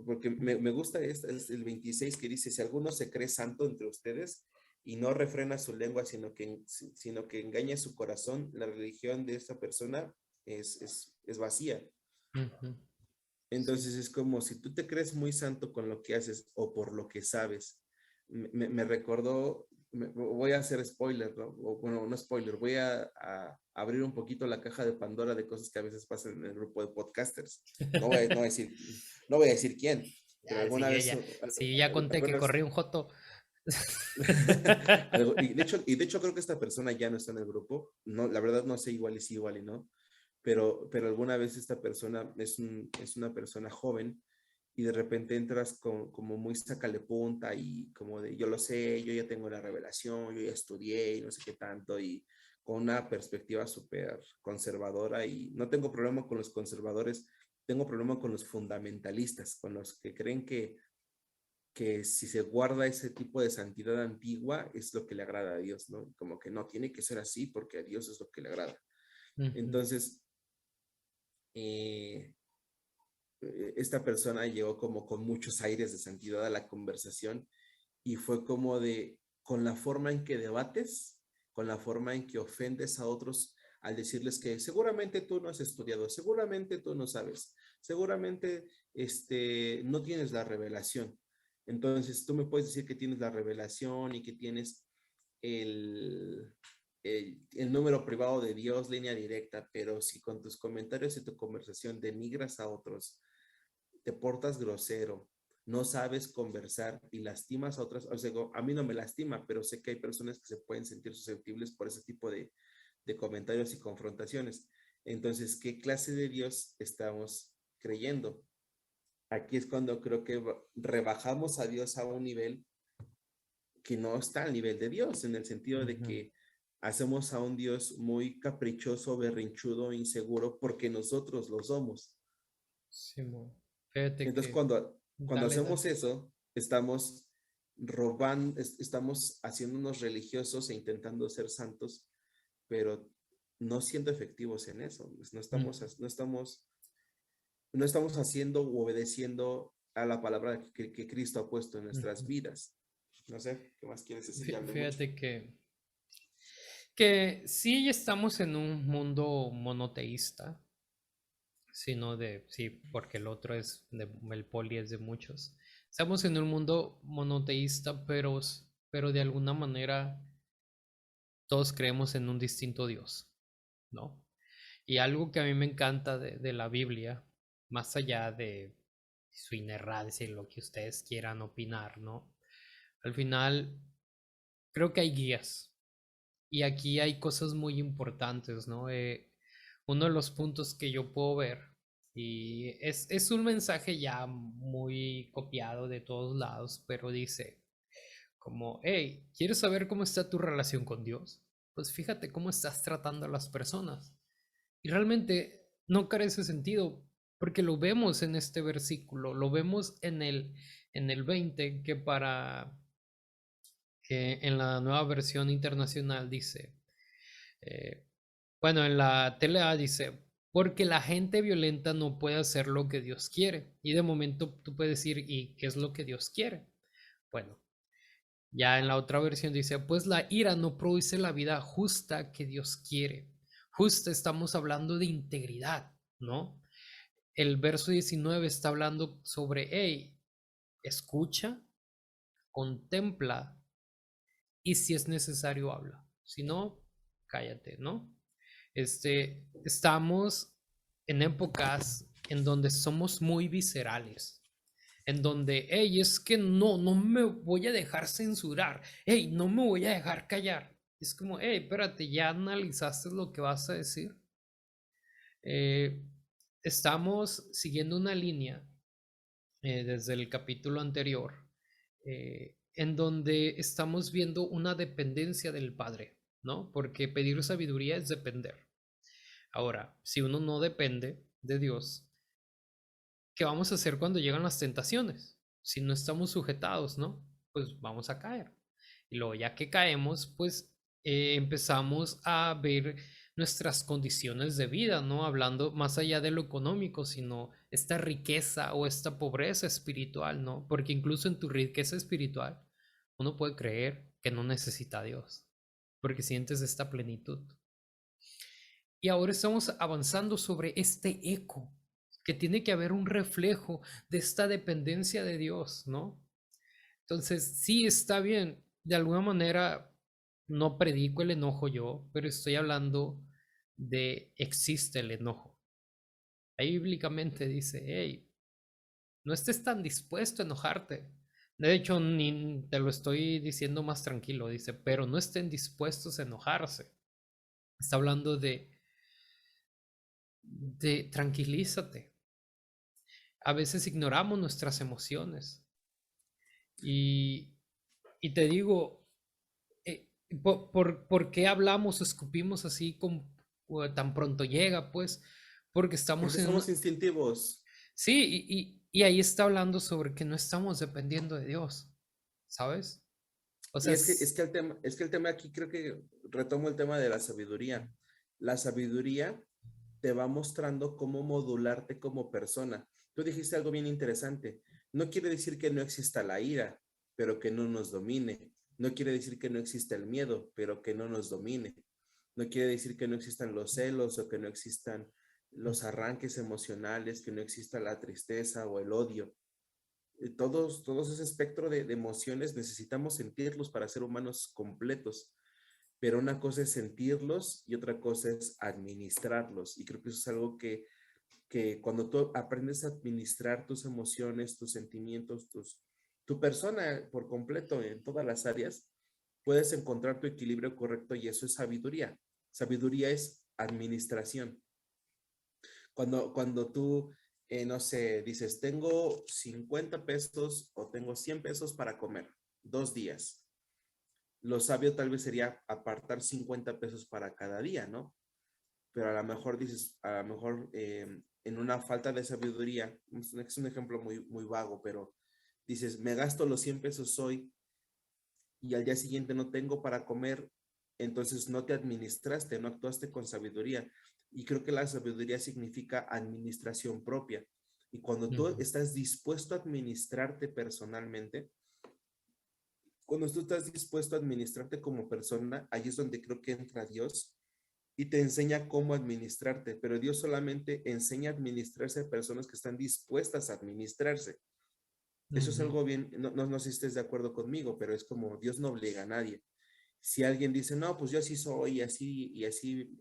porque me gusta es el 26 que dice, si alguno se cree santo entre ustedes y no refrena su lengua, sino que engaña su corazón, la religión de esta persona es vacía. Ujú. Sí. Entonces es como si tú te crees muy santo con lo que haces o por lo que sabes. Me recordó, voy a hacer spoiler, ¿no? O, bueno, no spoiler, voy a abrir un poquito la caja de Pandora de cosas que a veces pasan en el grupo de podcasters. No voy a decir quién, pero Ya, sí, alguna vez, sí, ya conté que alguna vez corrí un joto. y de hecho creo que esta persona ya no está en el grupo. No, la verdad no sé, igual y sí, igual y no. Pero alguna vez esta persona es una persona joven y de repente entras como muy sácale punta y como de yo lo sé, yo ya tengo la revelación, yo ya estudié y no sé qué tanto y con una perspectiva súper conservadora y no tengo problema con los conservadores, tengo problema con los fundamentalistas, con los que creen que si se guarda ese tipo de santidad antigua es lo que le agrada a Dios, ¿no? Como que no tiene que ser así porque a Dios es lo que le agrada. Ujú. Entonces, eh, esta persona llegó como con muchos aires de santidad a la conversación y fue como de, con la forma en que debates, con la forma en que ofendes a otros al decirles que seguramente tú no has estudiado, seguramente tú no sabes, seguramente no tienes la revelación. Entonces tú me puedes decir que tienes la revelación y que tienes el, el número privado de Dios, línea directa, pero si con tus comentarios y tu conversación denigras a otros, te portas grosero, no sabes conversar y lastimas a otras, o sea, a mí no me lastima, pero sé que hay personas que se pueden sentir susceptibles por ese tipo de comentarios y confrontaciones. Entonces, ¿qué clase de Dios estamos creyendo? Aquí es cuando creo que rebajamos a Dios a un nivel que no está al nivel de Dios, en el sentido de Ujú. que hacemos a un Dios muy caprichoso, berrinchudo, inseguro, porque nosotros lo somos. Simón. Fíjate Entonces, que. cuando Dale, dale. hacemos eso, estamos robando, estamos haciéndonos religiosos e intentando ser santos, pero no siendo efectivos en eso. Pues Ujú. no estamos haciendo u obedeciendo a la palabra que Cristo ha puesto en nuestras Ujú. vidas. No sé, ¿qué más quieres decir? Ya hablé mucho. Fíjate que sí estamos en un mundo monoteísta, sino sí, porque el otro el poli es de muchos. Estamos en un mundo monoteísta, pero de alguna manera todos creemos en un distinto Dios, ¿no? Y algo que a mí me encanta de la Biblia, más allá de su inerrancia y lo que ustedes quieran opinar, ¿no? Al final, creo que hay guías. Y aquí hay cosas muy importantes, ¿no? Uno de los puntos que yo puedo ver, y es un mensaje ya muy copiado de todos lados, pero dice como, hey, ¿quieres saber cómo está tu relación con Dios? Pues fíjate cómo estás tratando a las personas. Y realmente no carece sentido, porque lo vemos en este versículo, lo vemos en el 20, que en la nueva versión internacional dice, eh, bueno, en la TLA dice, porque la gente violenta no puede hacer lo que Dios quiere. Y de momento tú puedes decir, ¿y qué es lo que Dios quiere? Bueno, ya en la otra versión dice, pues la ira no produce la vida justa que Dios quiere. Justa estamos hablando de integridad, ¿no? El verso 19 está hablando sobre, hey, escucha, contempla y si es necesario habla. Si no, cállate, ¿no? Estamos en épocas en donde somos muy viscerales, en donde, hey, es que no me voy a dejar censurar, hey, no me voy a dejar callar. Es como, hey, espérate, ya analizaste lo que vas a decir. Eh, Estamos siguiendo una línea desde el capítulo anterior, en donde estamos viendo una dependencia del Padre, ¿no? Porque pedir sabiduría es depender. Ahora, si uno no depende de Dios, ¿qué vamos a hacer cuando llegan las tentaciones? Si no estamos sujetados, ¿no? Pues vamos a caer. Y luego ya que caemos, pues empezamos a ver nuestras condiciones de vida, ¿no? Hablando más allá de lo económico, sino esta riqueza o esta pobreza espiritual, ¿no? Porque incluso en tu riqueza espiritual, uno puede creer que no necesita a Dios, porque sientes esta plenitud. Y ahora estamos avanzando sobre este eco, que tiene que haber un reflejo de esta dependencia de Dios, ¿no? Entonces, sí está bien, de alguna manera no predico el enojo yo, pero estoy hablando de existe el enojo. Ahí bíblicamente dice, hey, no estés tan dispuesto a enojarte. De hecho, ni te lo estoy diciendo más tranquilo, dice, pero no estén dispuestos a enojarse. Está hablando de tranquilízate. A veces ignoramos nuestras emociones y, y te digo, ¿por qué hablamos, escupimos así tan pronto llega? Pues porque estamos Porque en somos instintivos. Sí, y ahí está hablando sobre que no estamos dependiendo de Dios, ¿sabes? O Y sea, es que el tema aquí creo que retomo el tema de la sabiduría. La sabiduría te va mostrando cómo modularte como persona. Tú dijiste algo bien interesante. No quiere decir que no exista la ira, pero que no nos domine. No quiere decir que no exista el miedo, pero que no nos domine. No quiere decir que no existan los celos o que no existan los arranques emocionales, que no exista la tristeza o el odio. Todos ese espectro de emociones necesitamos sentirlos para ser humanos completos, pero una cosa es sentirlos y otra cosa es administrarlos. Y creo que eso es algo que cuando tú aprendes a administrar tus emociones, tus sentimientos, tu persona por completo en todas las áreas, puedes encontrar tu equilibrio correcto y eso es sabiduría. Sabiduría es administración. Cuando tú, no sé, dices, tengo 50 pesos o tengo 100 pesos para comer 2 días. Lo sabio tal vez sería apartar 50 pesos para cada día, ¿no? Pero a lo mejor dices, a lo mejor en una falta de sabiduría, es un ejemplo muy, muy vago, pero dices, me gasto los 100 pesos hoy y al día siguiente no tengo para comer, entonces no te administraste, no actuaste con sabiduría. Y creo que la sabiduría significa administración propia. Y cuando tú estás dispuesto a administrarte personalmente, cuando tú estás dispuesto a administrarte como persona, ahí es donde creo que entra Dios y te enseña cómo administrarte, pero Dios solamente enseña a administrarse a personas que están dispuestas a administrarse. Eso es algo bien, no sé si estés de acuerdo conmigo, pero es como Dios no obliga a nadie. Si alguien dice, no, pues yo así soy, así y así,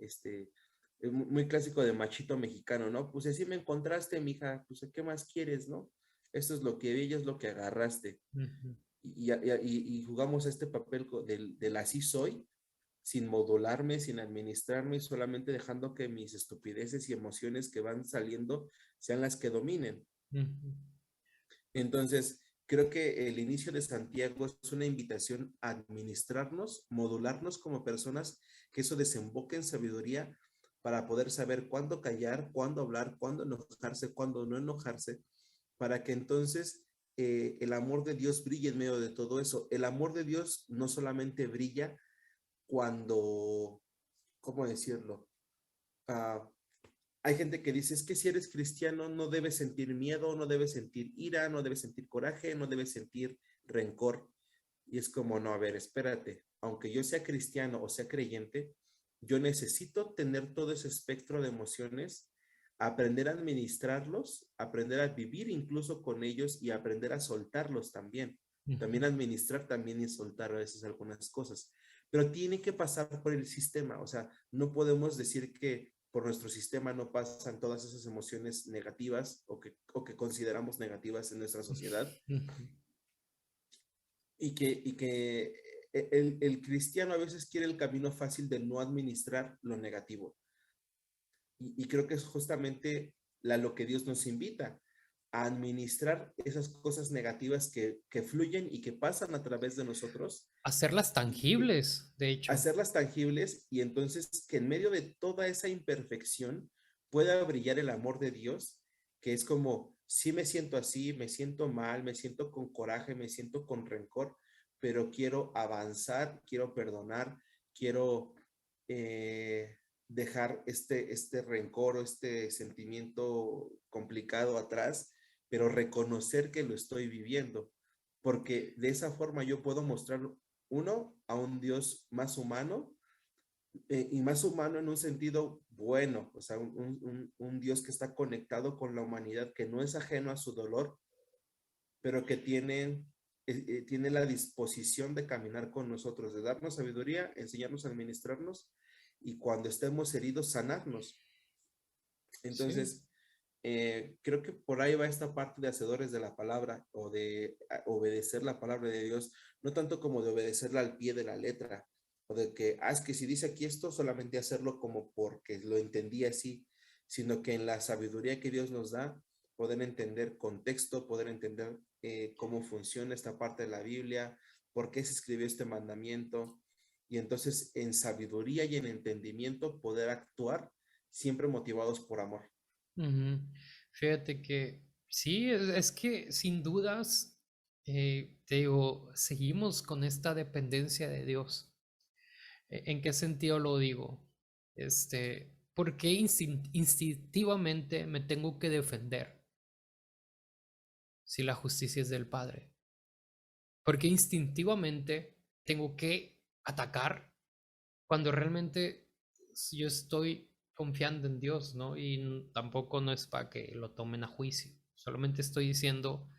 muy clásico de machito mexicano, ¿no? Pues así me encontraste, mija, pues ¿qué más quieres, no? Esto es lo que vi, es lo que agarraste. Y jugamos este papel del así soy, sin modularme, sin administrarme, solamente dejando que mis estupideces y emociones que van saliendo sean las que dominen. Entonces, creo que el inicio de Santiago es una invitación a administrarnos, modularnos como personas, que eso desemboque en sabiduría para poder saber cuándo callar, cuándo hablar, cuándo enojarse, cuándo no enojarse, para que entonces el amor de Dios brille en medio de todo eso. El amor de Dios no solamente brilla cuando, ¿cómo decirlo? Uh, Hay gente que dice, es que si eres cristiano no debes sentir miedo, no debes sentir ira, no debes sentir coraje, no debes sentir rencor. Y es como, no, a ver, espérate, aunque yo sea cristiano o sea creyente, yo necesito tener todo ese espectro de emociones, aprender a administrarlos, aprender a vivir incluso con ellos y aprender a soltarlos también. También administrar también y soltar a veces algunas cosas. Pero tiene que pasar por el sistema, o sea, no podemos decir que por nuestro sistema no pasan todas esas emociones negativas o que consideramos negativas en nuestra sociedad y que el cristiano a veces quiere el camino fácil de no administrar lo negativo. Y creo que es justamente lo que Dios nos invita, a administrar esas cosas negativas que fluyen y que pasan a través de nosotros. Hacerlas tangibles, de hecho. Hacerlas tangibles y entonces que en medio de toda esa imperfección pueda brillar el amor de Dios, que es como, sí me siento así, me siento mal, me siento con coraje, me siento con rencor, pero quiero avanzar, quiero perdonar, quiero dejar este rencor o este sentimiento complicado atrás, pero reconocer que lo estoy viviendo, porque de esa forma yo puedo mostrar, uno, a un Dios más humano, y más humano en un sentido bueno, o sea, un Dios que está conectado con la humanidad, que no es ajeno a su dolor, pero que tiene la disposición de caminar con nosotros, de darnos sabiduría, enseñarnos a administrarnos y cuando estemos heridos, sanarnos. Sí. Entonces, creo que por ahí va esta parte de hacedores de la palabra o de obedecer la palabra de Dios, no tanto como de obedecerla al pie de la letra o de que, es que si dice aquí esto, solamente hacerlo como porque lo entendí así, sino que en la sabiduría que Dios nos da, poder entender contexto, poder entender cómo funciona esta parte de la Biblia, por qué se escribió este mandamiento, y entonces en sabiduría y en entendimiento poder actuar siempre motivados por amor. Ujú. Fíjate que sí, es que sin dudas, te digo, seguimos con esta dependencia de Dios. ¿En qué sentido lo digo? ¿Por qué instintivamente me tengo que defender si la justicia es del Padre? ¿Por qué instintivamente tengo que atacar cuando realmente yo estoy confiando en Dios, ¿no? Y tampoco no es para que lo tomen a juicio. Solamente estoy diciendo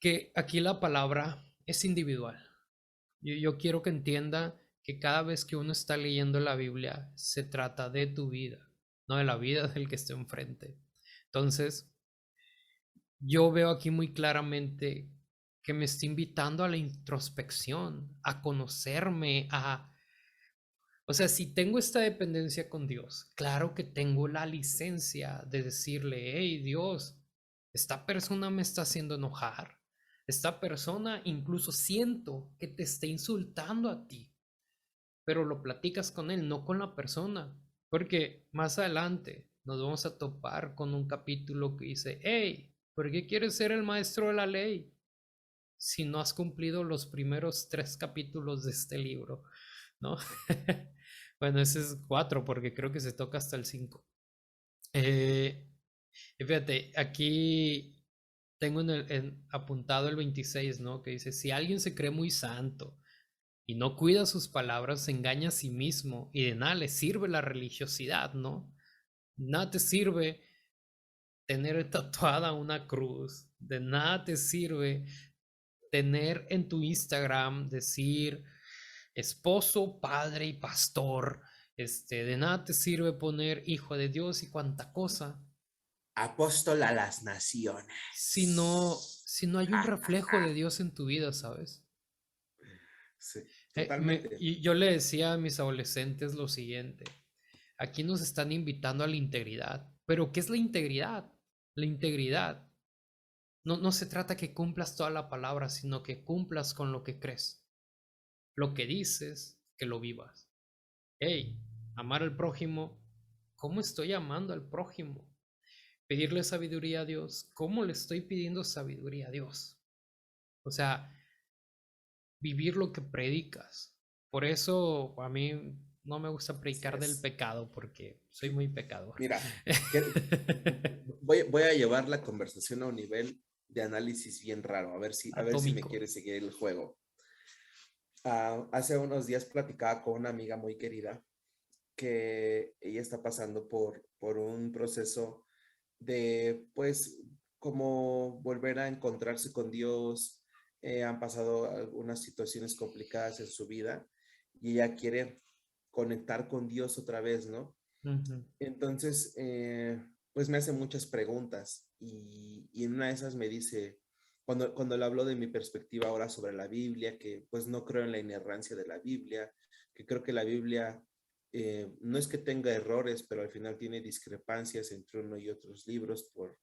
que aquí la palabra es individual. Yo quiero que entienda que cada vez que uno está leyendo la Biblia, se trata de tu vida, no de la vida del que esté enfrente. Entonces, yo veo aquí muy claramente que me está invitando a la introspección, a conocerme, o sea, si tengo esta dependencia con Dios, claro que tengo la licencia de decirle, hey Dios, esta persona me está haciendo enojar. Esta persona incluso siento que te está insultando a ti, pero lo platicas con él, no con la persona. Porque más adelante nos vamos a topar con un capítulo que dice, hey, ¿por qué quieres ser el maestro de la ley si no has cumplido los primeros 3 capítulos de este libro? ¿No? Bueno, ese es 4 porque creo que se toca hasta el 5. Y fíjate, aquí tengo apuntado el 26, ¿no? Que dice, si alguien se cree muy santo y no cuida sus palabras, se engaña a sí mismo y de nada le sirve la religiosidad, ¿no? Nada te sirve tener tatuada una cruz, de nada te sirve tener en tu Instagram decir esposo, padre y pastor, de nada te sirve poner hijo de Dios y cuanta cosa, Apóstol a las si no naciones. hay un reflejo de Dios en tu vida, ¿sabes? Sí, totalmente. Y yo le decía a mis adolescentes lo siguiente, aquí nos están invitando a la integridad, pero ¿qué es la integridad? La integridad no se trata que cumplas toda la palabra, sino que cumplas con lo que crees, lo que dices, que lo vivas. Hey, amar al prójimo, ¿cómo estoy amando al prójimo? Pedirle sabiduría a Dios, ¿cómo le estoy pidiendo sabiduría a Dios? O sea, vivir lo que predicas. Por eso a mí no me gusta Así predicar del es. pecado porque soy muy pecador. Mira, voy a llevar la conversación a un nivel de análisis bien raro, a ver si me Atómico. quiere seguir el juego. Hace unos días platicaba con una amiga muy querida que ella está pasando por un proceso de, pues, como volver a encontrarse con Dios. Han pasado algunas situaciones complicadas en su vida y ella quiere conectar con Dios otra vez, ¿no? Ujú. Entonces, pues me hace muchas preguntas y en una de esas me dice, cuando le hablo de mi perspectiva ahora sobre la Biblia, que pues no creo en la inerrancia de la Biblia, que creo que la Biblia no es que tenga errores, pero al final tiene discrepancias entre uno y otros libros por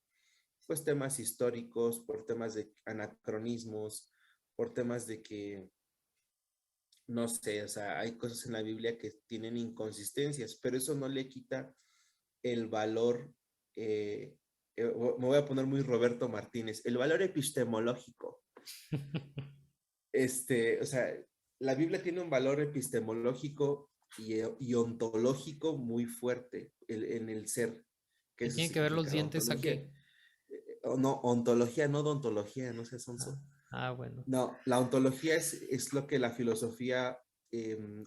pues temas históricos, por temas de anacronismos, por temas de que no sé, o sea, hay cosas en la Biblia que tienen inconsistencias, pero eso no le quita el valor, me voy a poner muy Roberto Martínez, el valor epistemológico. O sea, la Biblia tiene un valor epistemológico y ontológico muy fuerte en el ser, que ¿Qué eso tienen que ver los significa dientes ontología. aquí? No, ontología, no odontología, no sé, Ah, sonso. bueno. No, la ontología es lo que la filosofía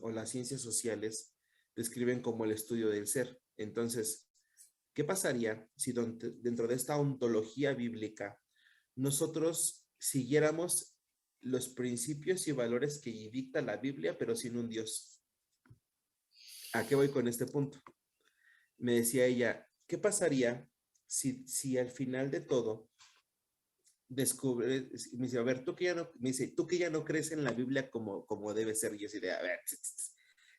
o las ciencias sociales describen como el estudio del ser. Entonces, ¿qué pasaría si dentro de esta ontología bíblica nosotros siguiéramos los principios y valores que dicta la Biblia, pero sin un Dios? ¿A qué voy con este punto? Me decía ella, ¿qué pasaría si al final de todo descubre, me dice, a ver, tú que ya no, me dice, tú que ya no crees en la Biblia como debe ser, y yo así de, a ver,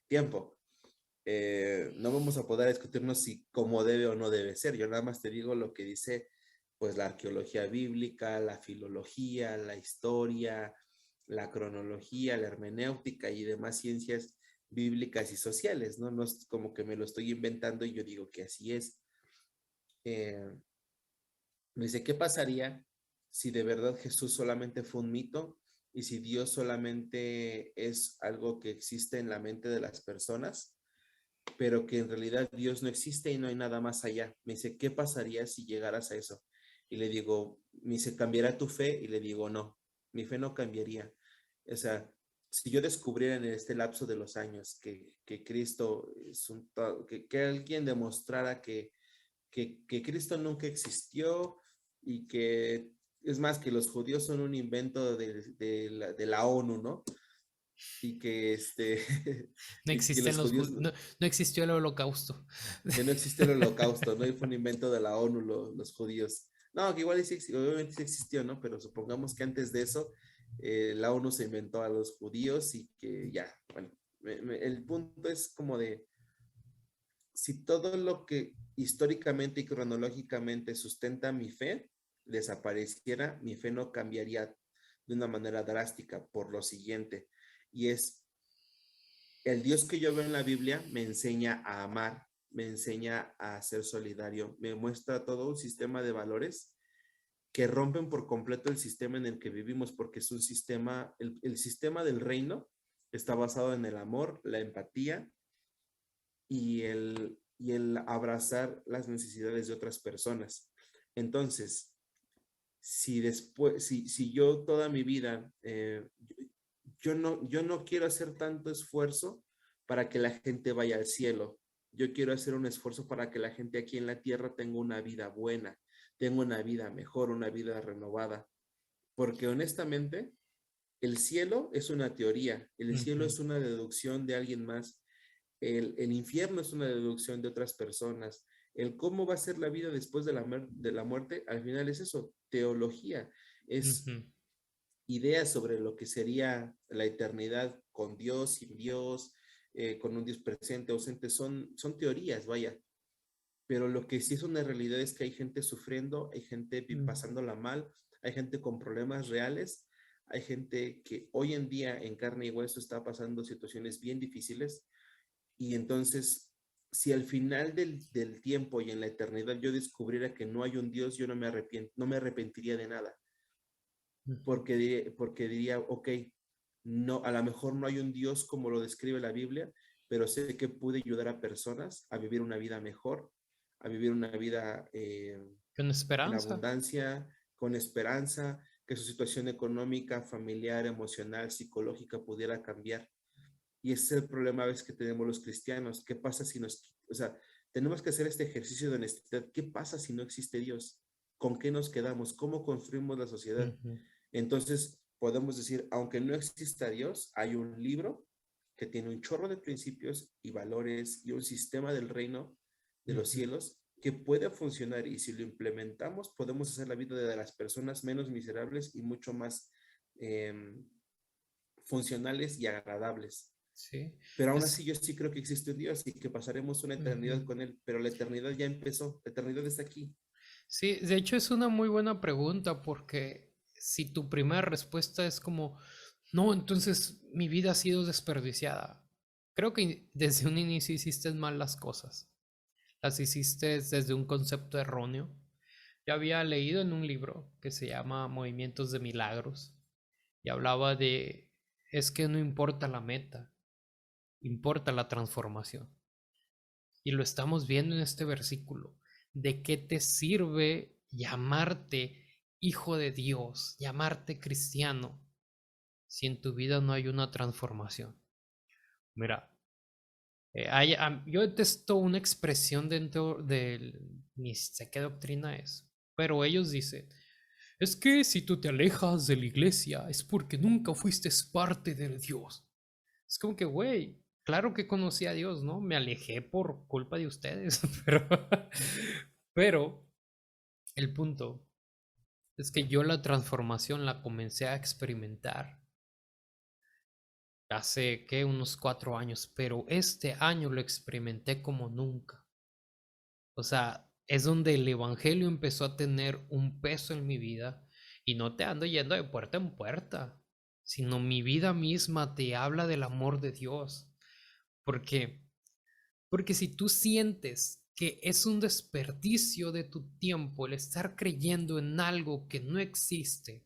tiempo, no vamos a poder discutirnos si cómo debe o no debe ser, yo nada más te digo lo que dice, pues, la arqueología bíblica, la filología, la historia, la cronología, la hermenéutica y demás ciencias bíblicas y sociales, ¿no? No es como que me lo estoy inventando y yo digo que así es. Eh, Me dice, ¿qué pasaría si de verdad Jesús solamente fue un mito y si Dios solamente es algo que existe en la mente de las personas, pero que en realidad Dios no existe y no hay nada más allá? Me dice, ¿qué pasaría si llegaras a eso? Y le digo, me dice, ¿cambiará tu fe? Y le digo, no, mi fe no cambiaría. O sea, si yo descubriera en este lapso de los años que Cristo es que alguien demostrara que Cristo nunca existió y que es más que los judíos son un invento de la ONU, ¿no? Y que No y que existen los judíos no, no existió el holocausto. que no existe el holocausto, ¿no? Y fue un invento de la ONU los judíos. No, que igual sí, obviamente sí existió, ¿no? Pero supongamos que antes de eso la ONU se inventó a los judíos y que ya, bueno, el punto es como de si todo lo que históricamente y cronológicamente sustenta mi fe desapareciera, mi fe no cambiaría de una manera drástica por lo siguiente, y es el Dios que yo veo en la Biblia me enseña a amar, me enseña a ser solidario, me muestra todo un sistema de valores que rompen por completo el sistema en el que vivimos, porque es un sistema, el sistema del reino está basado en el amor, la empatía y el abrazar las necesidades de otras personas. Entonces, si yo toda mi vida, yo no quiero hacer tanto esfuerzo para que la gente vaya al cielo. Yo quiero hacer un esfuerzo para que la gente aquí en la tierra tenga una vida buena, tenga una vida mejor, una vida renovada. Porque honestamente, el cielo es una teoría, el cielo Ujú. es una deducción de alguien más, el infierno es una deducción de otras personas. El cómo va a ser la vida después de la muerte, al final es eso, teología. Es Ujú. ideas sobre lo que sería la eternidad con Dios, sin Dios, con un Dios presente, ausente, son teorías, vaya. Pero lo que sí es una realidad es que hay gente sufriendo, hay gente Mm. pasándola mal, hay gente con problemas reales, hay gente que hoy en día en carne y hueso está pasando situaciones bien difíciles, y entonces, si al final del tiempo y en la eternidad yo descubriera que no hay un Dios, yo no me arrepentiría de nada, Ujú. porque diría, ok, no, a lo mejor no hay un Dios como lo describe la Biblia, pero sé que pude ayudar a personas a vivir una vida mejor, a vivir una vida Con en esperanza. abundancia, con esperanza, que su situación económica, familiar, emocional, psicológica pudiera cambiar. Y ese es el problema a veces que tenemos los cristianos. ¿Qué pasa si o sea, tenemos que hacer este ejercicio de honestidad? ¿Qué pasa si no existe Dios? ¿Con qué nos quedamos? ¿Cómo construimos la sociedad? Ujú. Entonces, podemos decir, aunque no exista Dios, hay un libro que tiene un chorro de principios y valores y un sistema del reino de los Ujú. cielos que puede funcionar, y si lo implementamos, podemos hacer la vida de las personas menos miserables y mucho más eh, funcionales y agradables. Sí. Pero aún así Es, yo sí creo que existe un Dios y que pasaremos una eternidad ujú. con Él, pero la eternidad ya empezó, la eternidad está aquí. Sí, de hecho es una muy buena pregunta porque si tu primera respuesta es como, no, entonces mi vida ha sido desperdiciada. Creo que desde un inicio hiciste mal las cosas. Las hiciste desde un concepto erróneo. Yo había leído en un libro que se llama Movimientos de Milagros y hablaba de, es que no importa la meta, importa la transformación. Y lo estamos viendo en este versículo. ¿De qué te sirve llamarte hijo de Dios, llamarte cristiano, si en tu vida no hay una transformación? Mira, yo detesto una expresión dentro del, ni sé qué doctrina es, pero ellos dicen, es que si tú te alejas de la iglesia es porque nunca fuiste parte de Dios. Es como que, güey, claro que conocí a Dios, ¿no? Me alejé por culpa de ustedes, pero el punto es que yo la transformación la comencé a experimentar hace, ¿qué? Unos 4 años, pero este año lo experimenté como nunca. O sea, es donde el evangelio empezó a tener un peso en mi vida y no te ando yendo de puerta en puerta, sino mi vida misma te habla del amor de Dios. Porque Porque si tú sientes que es un desperdicio de tu tiempo el estar creyendo en algo que no existe,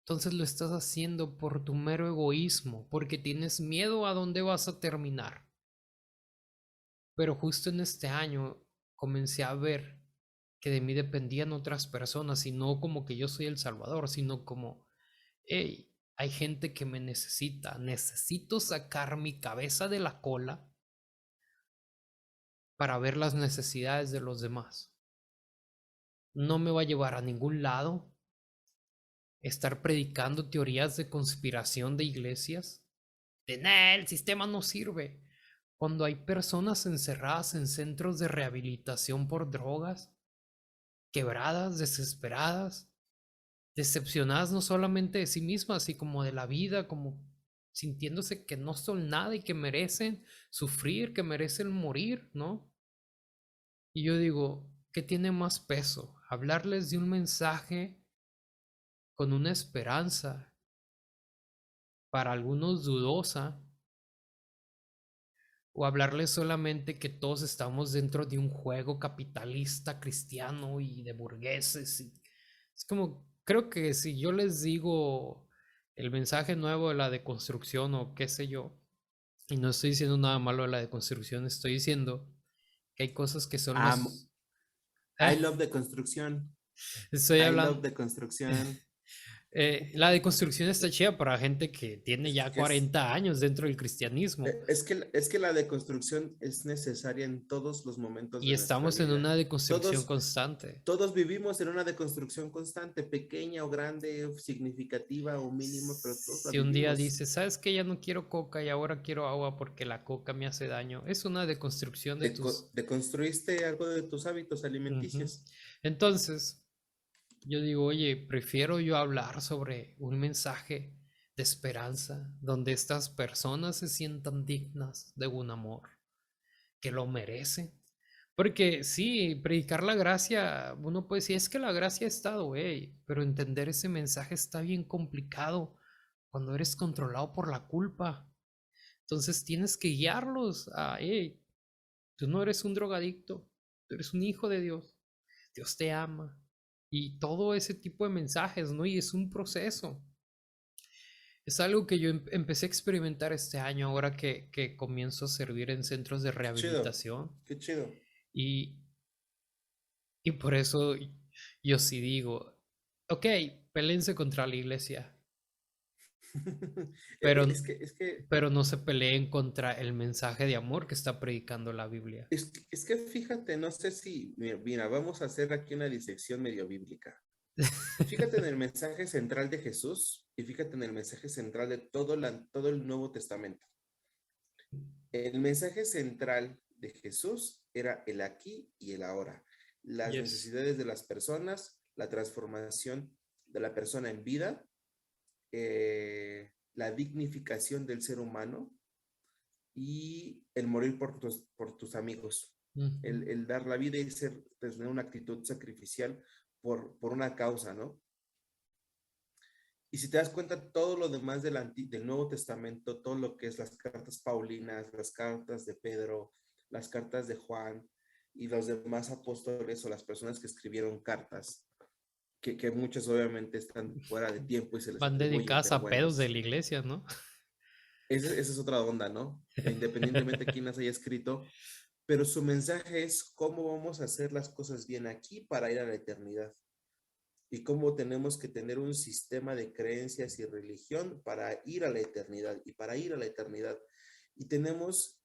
entonces lo estás haciendo por tu mero egoísmo, porque tienes miedo a dónde vas a terminar. Pero justo en este año comencé a ver que de mí dependían otras personas y no como que yo soy el Salvador, sino como, hey, hay gente que me necesita, necesito sacar mi cabeza de la cola para ver las necesidades de los demás. No me va a llevar a ningún lado estar predicando teorías de conspiración de iglesias. De nada, el sistema no sirve. Cuando hay personas encerradas en centros de rehabilitación por drogas, quebradas, desesperadas, decepcionadas no solamente de sí mismas, sino como de la vida, como sintiéndose que no son nada y que merecen sufrir, que merecen morir, ¿no? Y yo digo, ¿qué tiene más peso? Hablarles de un mensaje con una esperanza, para algunos dudosa, o hablarles solamente que todos estamos dentro de un juego capitalista cristiano y de burgueses. Es como, creo que si yo les digo el mensaje nuevo de la deconstrucción o qué sé yo, y no estoy diciendo nada malo de la deconstrucción, estoy diciendo que hay cosas que son Am- los... I love the construcción. Estoy I love hablando... the construcción. La deconstrucción está chida para gente que tiene Es ya que es, 40 años dentro del cristianismo. es que la deconstrucción es necesaria en todos los momentos Y de nuestra estamos en vida. una deconstrucción Todos, constante. todos vivimos en una deconstrucción constante, pequeña o grande, significativa o mínima, pero todos la Si un día vivimos. dices, ¿sabes qué? Ya no quiero coca y ahora quiero agua porque la coca me hace daño. Es una deconstrucción de tus... Deconstruiste algo de tus hábitos Ujú. alimenticios. Entonces, yo digo, oye, prefiero yo hablar sobre un mensaje de esperanza, donde estas personas se sientan dignas de un amor, que lo merecen. Porque sí, predicar la gracia, uno puede decir, es que la gracia ha estado, güey, pero entender ese mensaje está bien complicado cuando eres controlado por la culpa. Entonces tienes que guiarlos a, hey, tú no eres un drogadicto, tú eres un hijo de Dios, Dios te ama. Y todo ese tipo de mensajes, ¿no? Y es un proceso. Es algo que yo empecé a experimentar este año, ahora que comienzo a servir en centros de Qué chido, rehabilitación. qué chido. Y, y por eso yo sí digo, ok, pelense contra la iglesia, pero, Es que pero no se peleen contra el mensaje de amor que está predicando la Biblia. Es que fíjate, no sé si, mira, vamos a hacer aquí una disección medio bíblica. Fíjate en el mensaje central de Jesús y fíjate en el mensaje central de todo el Nuevo Testamento. El mensaje central de Jesús era el aquí y el ahora, las Yes. necesidades de las personas, la transformación de la persona en vida, la dignificación del ser humano y el morir por tus amigos, Ujú. el dar la vida y tener una actitud sacrificial por una causa, ¿no? Y si te das cuenta, todo lo demás del Nuevo Testamento, todo lo que es las cartas Paulinas, las cartas de Pedro, las cartas de Juan y los demás apóstoles o las personas que escribieron cartas, que muchas obviamente están fuera de tiempo y se les Van atribuyen dedicadas ser a pedos de buenas. la iglesia, ¿no? esa es otra onda, ¿no? Independientemente de quién las haya escrito, pero su mensaje es cómo vamos a hacer las cosas bien aquí para ir a la eternidad y cómo tenemos que tener un sistema de creencias y religión para ir a la eternidad y para ir a la eternidad. Y tenemos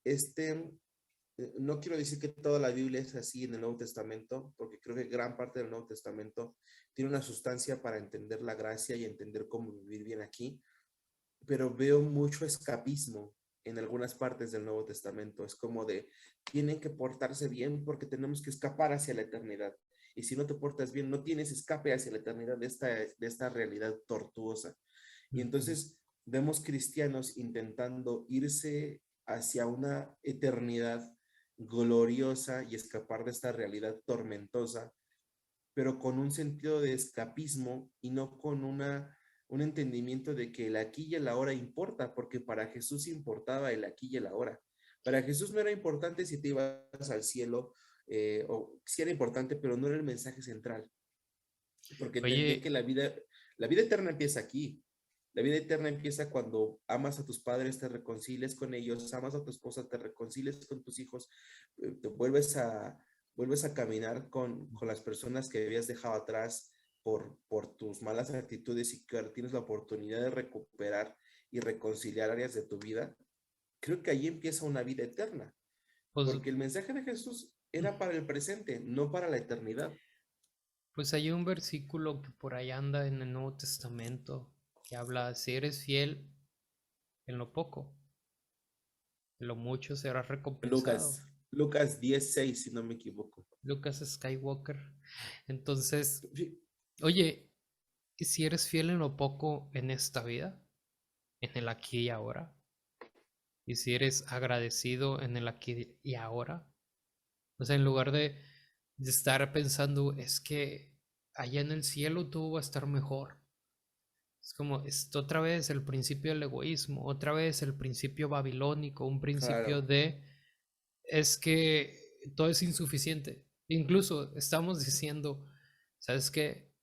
no quiero decir que toda la Biblia es así en el Nuevo Testamento, porque creo que gran parte del Nuevo Testamento tiene una sustancia para entender la gracia y entender cómo vivir bien aquí, pero veo mucho escapismo en algunas partes del Nuevo Testamento. Es como de, tienen que portarse bien porque tenemos que escapar hacia la eternidad. Y si no te portas bien, no tienes escape hacia la eternidad de esta realidad tortuosa. Y entonces vemos cristianos intentando irse hacia una eternidad gloriosa y escapar de esta realidad tormentosa, pero con un sentido de escapismo y no con un entendimiento de que el aquí y el ahora importa, porque para Jesús importaba el aquí y el ahora. Para Jesús no era importante si te ibas al cielo, o sí era importante, pero no era el mensaje central, porque entendía que Oye, la vida eterna empieza aquí. La vida eterna empieza cuando amas a tus padres, te reconcilies con ellos, amas a tu esposa, te reconcilies con tus hijos, te vuelves a caminar con las personas que habías dejado atrás por tus malas actitudes y que ahora tienes la oportunidad de recuperar y reconciliar áreas de tu vida. Creo que ahí empieza una vida eterna, pues, porque el mensaje de Jesús era para el presente, no para la eternidad. pues hay un versículo que por ahí anda en el Nuevo Testamento que habla, si eres fiel en lo poco, en lo mucho serás recompensado. Lucas 10:6, si no me equivoco. Lucas Skywalker. Entonces, Sí, oye, si eres fiel en lo poco en esta vida, en el aquí y ahora, y si eres agradecido en el aquí y ahora, o sea, en lugar de estar pensando, es que allá en el cielo todo va a estar mejor. Es como, otra vez el principio del egoísmo, otra vez el principio babilónico, un principio claro, es que todo es insuficiente. Incluso estamos diciendo, ¿sabes qué?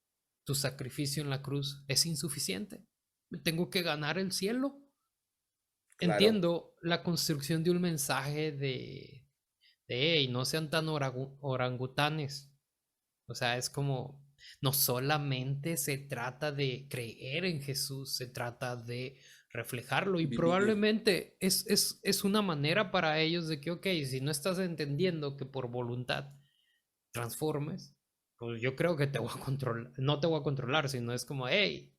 Tu sacrificio en la cruz es insuficiente. Tengo que ganar el cielo. claro. Entiendo la construcción de un mensaje hey, no sean tan orangutanes. O sea, es como, no solamente se trata de creer en Jesús, se trata de reflejarlo y Vivir. probablemente es una manera para ellos de que, ok, si no estás entendiendo que por voluntad transformes, pues yo creo que te voy a controlar, no te voy a controlar, sino es como, hey,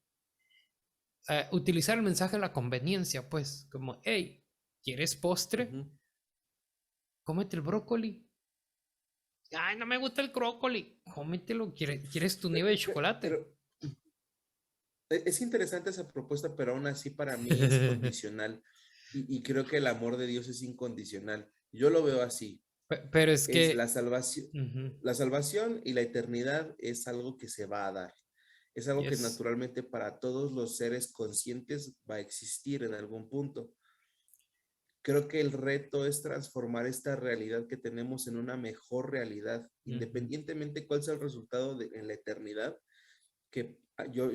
utilizar el mensaje de la conveniencia, pues, como, hey, ¿quieres postre? Ujú. Cómete el brócoli. Ay, no me gusta el brócoli. Cómetelo. ¿Quieres tu nieve de chocolate? Pero es interesante esa propuesta, pero aún así para mí es condicional. Y creo que el amor de Dios es incondicional. Yo lo veo así. Pero es Es la que, salvación. ujú, La salvación y la eternidad es algo que se va a dar. Es algo que yes. naturalmente para todos los seres conscientes va a existir en algún punto. Creo que el reto es transformar esta realidad que tenemos en una mejor realidad, Ujú, independientemente cuál sea el resultado en la eternidad, que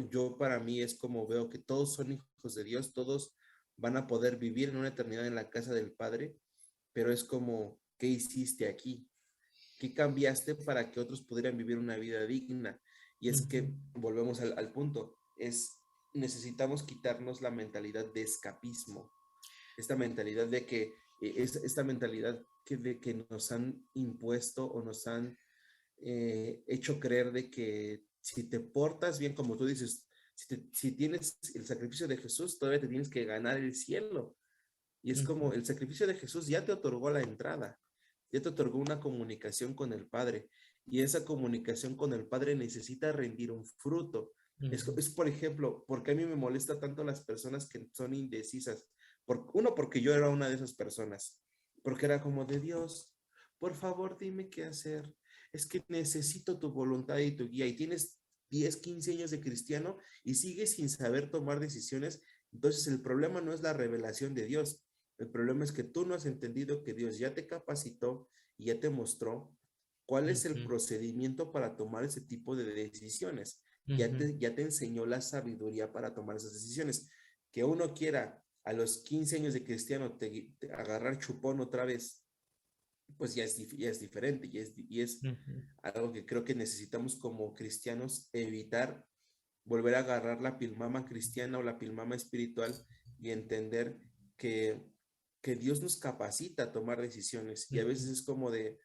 yo para mí es como veo que todos son hijos de Dios, todos van a poder vivir en una eternidad en la casa del Padre, pero es como, ¿qué hiciste aquí? ¿Qué cambiaste para que otros pudieran vivir una vida digna? Y es ujú, que volvemos al punto, necesitamos quitarnos la mentalidad de escapismo, esta mentalidad de que, esta mentalidad de que nos han impuesto o nos han hecho creer de que si te portas bien, como tú dices, si tienes el sacrificio de Jesús, todavía te tienes que ganar el cielo. Y es como ujú, el sacrificio de Jesús ya te otorgó la entrada, ya te otorgó una comunicación con el Padre. Y esa comunicación con el Padre necesita rendir un fruto. ujú. Por ejemplo, porque a mí me molesta tanto las personas que son indecisas. Uno, porque yo era una de esas personas. Porque era como de Dios, por favor, dime qué hacer. Es que necesito tu voluntad y tu guía. Y tienes 10, 15 años de cristiano y sigues sin saber tomar decisiones. Entonces el problema no es la revelación de Dios. El problema es que tú no has entendido que Dios ya te capacitó y ya te mostró cuál es el Ujú, procedimiento para tomar ese tipo de decisiones. Ya ujú, te, ya te enseñó la sabiduría para tomar esas decisiones. Que uno quiera a los 15 años de cristiano agarrar chupón otra vez, pues ya es diferente, y es Ujú. algo que creo que necesitamos como cristianos evitar, volver a agarrar la pilmama cristiana o la pilmama espiritual y entender que, que Dios nos capacita a tomar decisiones. Y a veces Ujú. es como de,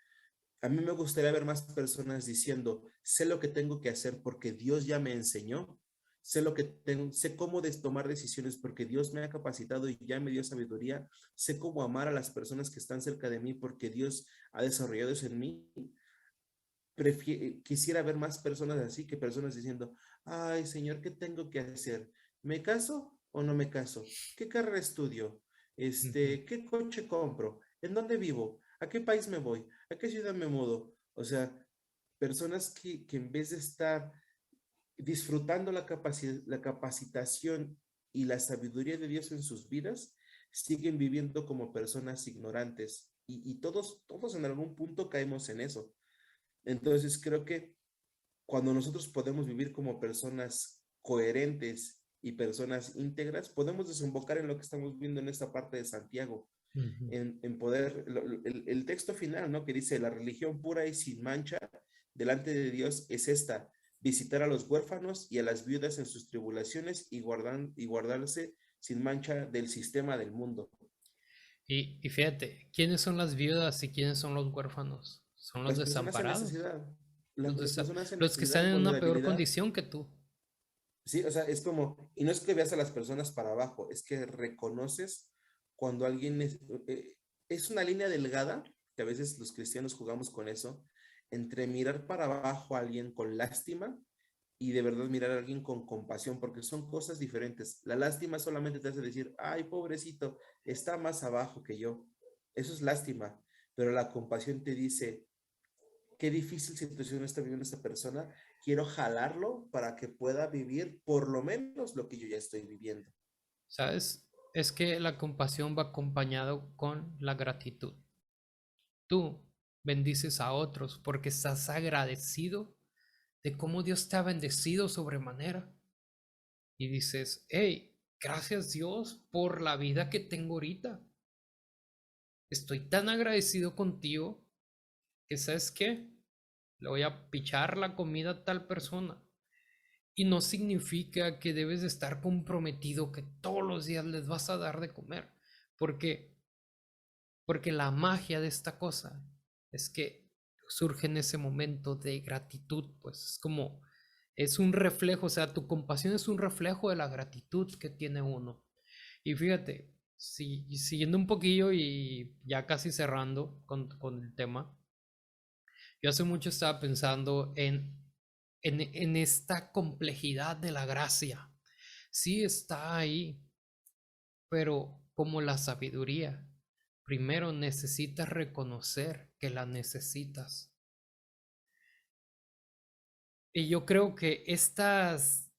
a mí me gustaría ver más personas diciendo, sé lo que tengo que hacer porque Dios ya me enseñó, sé lo que tengo, sé cómo tomar decisiones porque Dios me ha capacitado y ya me dio sabiduría, sé cómo amar a las personas que están cerca de mí porque Dios ha desarrollado eso en mí. Quisiera ver más personas así que personas diciendo, ay Señor, ¿qué tengo que hacer? ¿Me caso o no me caso? ¿Qué carrera estudio? Ujú. ¿Qué coche compro? ¿En dónde vivo? ¿A qué país me voy? ¿A qué ciudad me mudo? O sea, personas que en vez de estar disfrutando la capacitación y la sabiduría de Dios en sus vidas, siguen viviendo como personas ignorantes. Y todos en algún punto caemos en eso. Entonces creo que cuando nosotros podemos vivir como personas coherentes y personas íntegras, podemos desembocar en lo que estamos viendo en esta parte de Santiago, Ujú. en poder, el texto final, ¿no? Que dice, la religión pura y sin mancha delante de Dios es esta, visitar a los huérfanos y a las viudas en sus tribulaciones y guardarse sin mancha del sistema del mundo. Y fíjate, ¿quiénes son las viudas y quiénes son los huérfanos? Son los Las personas en desamparados, necesidad, las personas en los que están necesidad, en una peor vulnerabilidad. condición que tú. Sí, o sea, es como, y no es que veas a las personas para abajo, es que reconoces cuando alguien es una línea delgada, que a veces los cristianos jugamos con eso, entre mirar para abajo a alguien con lástima y de verdad mirar a alguien con compasión, porque son cosas diferentes. La lástima solamente te hace decir, ay, pobrecito, está más abajo que yo. Eso es lástima, pero la compasión te dice, qué difícil situación está viviendo esta persona, quiero jalarlo para que pueda vivir por lo menos lo que yo ya estoy viviendo. ¿Sabes? Es que la compasión va acompañado con la gratitud. Tú bendices a otros porque estás agradecido de cómo Dios te ha bendecido sobremanera. Y dices, hey, gracias Dios por la vida que tengo ahorita. Estoy tan agradecido contigo que sabes qué, le voy a pichar la comida a tal persona. Y no significa que debes de estar comprometido que todos los días les vas a dar de comer. Porque, porque la magia de esta cosa es que surge en ese momento de gratitud. Pues es como, es un reflejo, o sea, tu compasión es un reflejo de la gratitud que tiene uno. Y fíjate, siguiendo un poquillo y ya casi cerrando con el tema, yo hace mucho estaba pensando en esta complejidad de la gracia. Sí está ahí, pero como la sabiduría, primero necesitas reconocer que la necesitas. Y yo creo que estas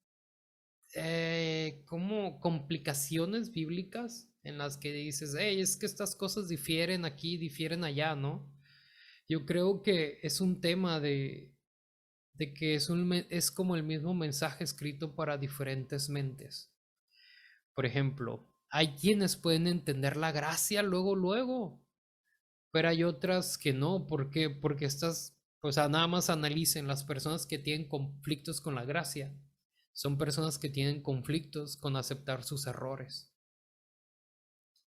como complicaciones bíblicas en las que dices, hey, es que estas cosas difieren aquí, difieren allá, ¿no? Yo creo que es un tema de que es como el mismo mensaje escrito para diferentes mentes. Por ejemplo, hay quienes pueden entender la gracia luego, luego, pero hay otras que no. ¿Por qué? Porque estas, o sea, nada más analicen las personas que tienen conflictos con la gracia. Son personas que tienen conflictos con aceptar sus errores.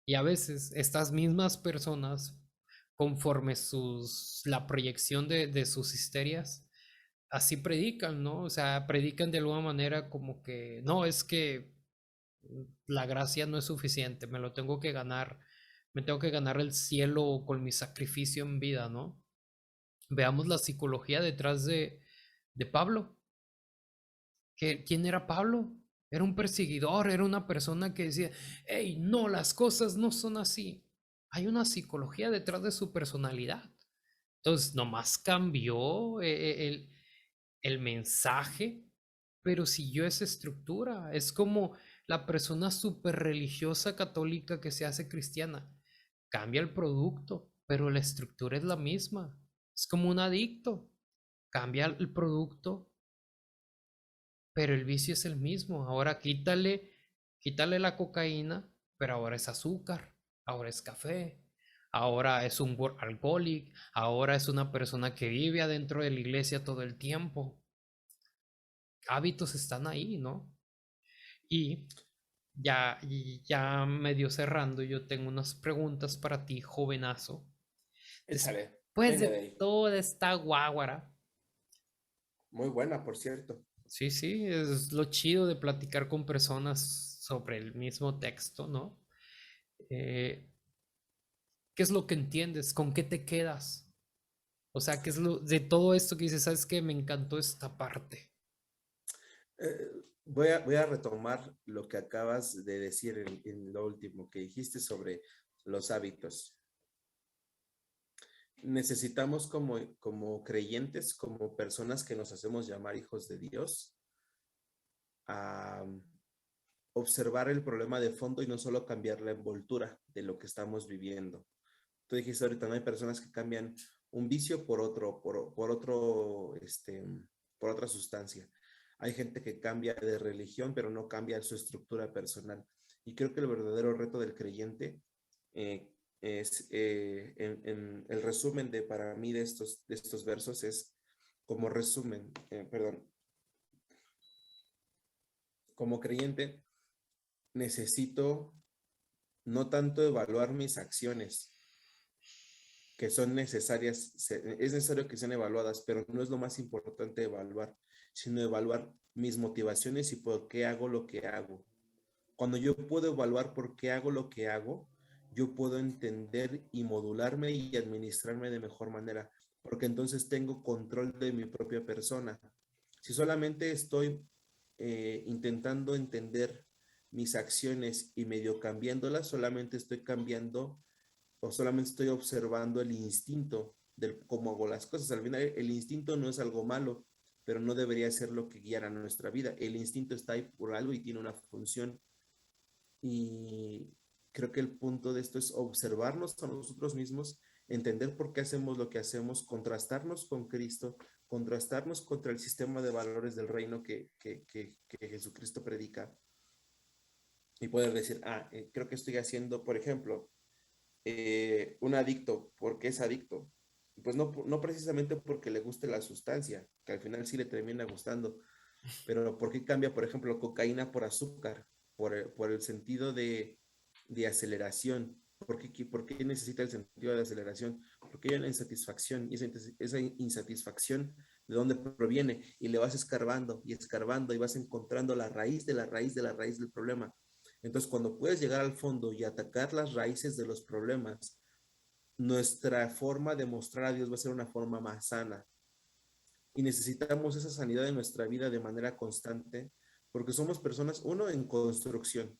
Y a veces estas mismas personas, conforme la proyección de sus histerias, así predican, ¿no? O sea, predican de alguna manera como que, no, es que la gracia no es suficiente, me lo tengo que ganar, me tengo que ganar el cielo con mi sacrificio en vida, ¿no? Veamos la psicología detrás de Pablo. ¿Quién era Pablo? Era un perseguidor, era una persona que decía, hey, no, las cosas no son así. Hay una psicología detrás de su personalidad. Entonces, nomás cambió el mensaje, pero siguió esa estructura. Es como la persona súper religiosa católica que se hace cristiana. Cambia el producto, pero la estructura es la misma. Es como un adicto. Cambia el producto, pero el vicio es el mismo. Ahora quítale la cocaína pero ahora es azúcar, ahora es café, ahora es un workaholic, ahora es una persona que vive adentro de la iglesia todo el tiempo. Hábitos están ahí, ¿no? Y ya medio cerrando, yo tengo unas preguntas para ti, jovenazo. Échale, Después venga de de ahí. toda esta guáguara, Muy buena, por cierto. sí, sí, es lo chido de platicar con personas sobre el mismo texto, ¿no? Eh, ¿Qué es lo que entiendes? ¿Con qué te quedas? O sea, ¿qué es lo de todo esto que dices? ¿Sabes qué? Me encantó esta parte. Voy a retomar lo que acabas de decir en lo último que dijiste sobre los hábitos. Necesitamos como creyentes, como personas que nos hacemos llamar hijos de Dios, a observar el problema de fondo y no solo cambiar la envoltura de lo que estamos viviendo. Tú dijiste ahorita, no hay personas que cambian un vicio por otra sustancia. Hay gente que cambia de religión, pero no cambia su estructura personal. Y creo que el verdadero reto del creyente es, en el resumen para mí de estos versos es como resumen, perdón, como creyente necesito no tanto evaluar mis acciones, que son necesarias, es necesario que sean evaluadas, pero no es lo más importante evaluar, sino evaluar mis motivaciones y por qué hago lo que hago. Cuando yo puedo evaluar por qué hago lo que hago, yo puedo entender y modularme y administrarme de mejor manera, porque entonces tengo control de mi propia persona. Si solamente estoy intentando entender mis acciones y medio cambiándolas, solamente estoy cambiando o solamente estoy observando el instinto del cómo hago las cosas. Al final, el instinto no es algo malo, pero no debería ser lo que guiara nuestra vida. El instinto está ahí por algo y tiene una función. Y creo que el punto de esto es observarnos a nosotros mismos, entender por qué hacemos lo que hacemos, contrastarnos con Cristo, contrastarnos contra el sistema de valores del reino que Jesucristo predica y poder decir, creo que estoy haciendo, por ejemplo, un adicto, ¿por qué es adicto? Pues no precisamente porque le guste la sustancia, que al final sí le termina gustando, pero ¿por qué cambia, por ejemplo, cocaína por azúcar? Por el sentido de aceleración. ¿Por qué necesita el sentido de aceleración? Porque hay una insatisfacción, y esa insatisfacción de dónde proviene, y le vas escarbando y escarbando y vas encontrando la raíz de la raíz de la raíz del problema. Entonces, cuando puedes llegar al fondo y atacar las raíces de los problemas, nuestra forma de mostrar a Dios va a ser una forma más sana. Y necesitamos esa sanidad en nuestra vida de manera constante, porque somos personas, uno, en construcción.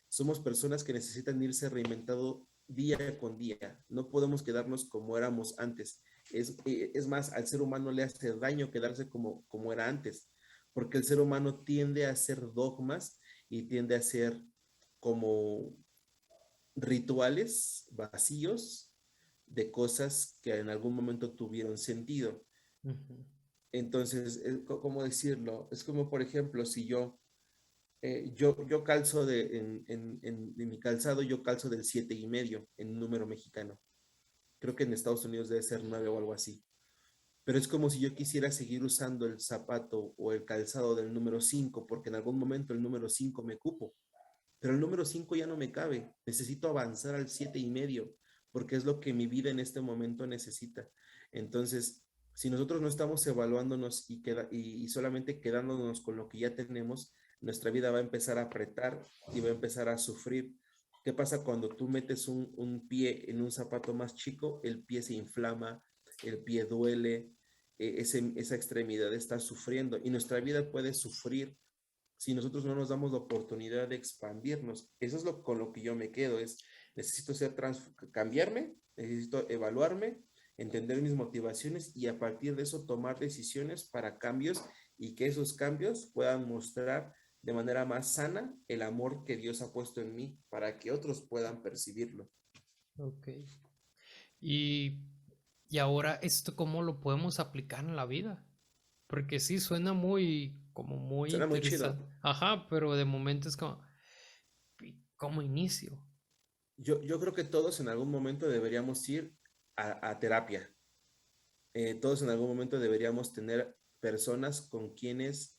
Somos personas que necesitan irse reinventando día con día. No podemos quedarnos como éramos antes. Es más, al ser humano le hace daño quedarse como era antes, porque el ser humano tiende a hacer dogmas y tiende a hacer como rituales vacíos de cosas que en algún momento tuvieron sentido. Ujú. Entonces, ¿cómo decirlo? Es como, por ejemplo, si yo calzo en mi calzado, yo calzo del 7,5 en un número mexicano. Creo que en Estados Unidos debe ser 9 o algo así. Pero es como si yo quisiera seguir usando el zapato o el calzado del número 5, porque en algún momento el número 5 me cupo. Pero el número 5 ya no me cabe. Necesito avanzar al 7,5, porque es lo que mi vida en este momento necesita. Entonces, si nosotros no estamos evaluándonos y solamente quedándonos con lo que ya tenemos, nuestra vida va a empezar a apretar y va a empezar a sufrir. ¿Qué pasa cuando tú metes un pie en un zapato más chico? El pie se inflama, el pie duele, esa extremidad está sufriendo y nuestra vida puede sufrir si nosotros no nos damos la oportunidad de expandirnos. Eso es con lo que yo me quedo, necesito cambiarme, necesito evaluarme, entender mis motivaciones y a partir de eso tomar decisiones para cambios y que esos cambios puedan mostrar de manera más sana el amor que Dios ha puesto en mí para que otros puedan percibirlo. Ok. Y, y ahora, ¿esto cómo lo podemos aplicar en la vida? Porque sí, suena muy, como muy Suena muy chido. interesante. Ajá, pero de momento es como, ¿Cómo inicio? Yo creo que todos en algún momento deberíamos ir a terapia. Todos en algún momento deberíamos tener personas con quienes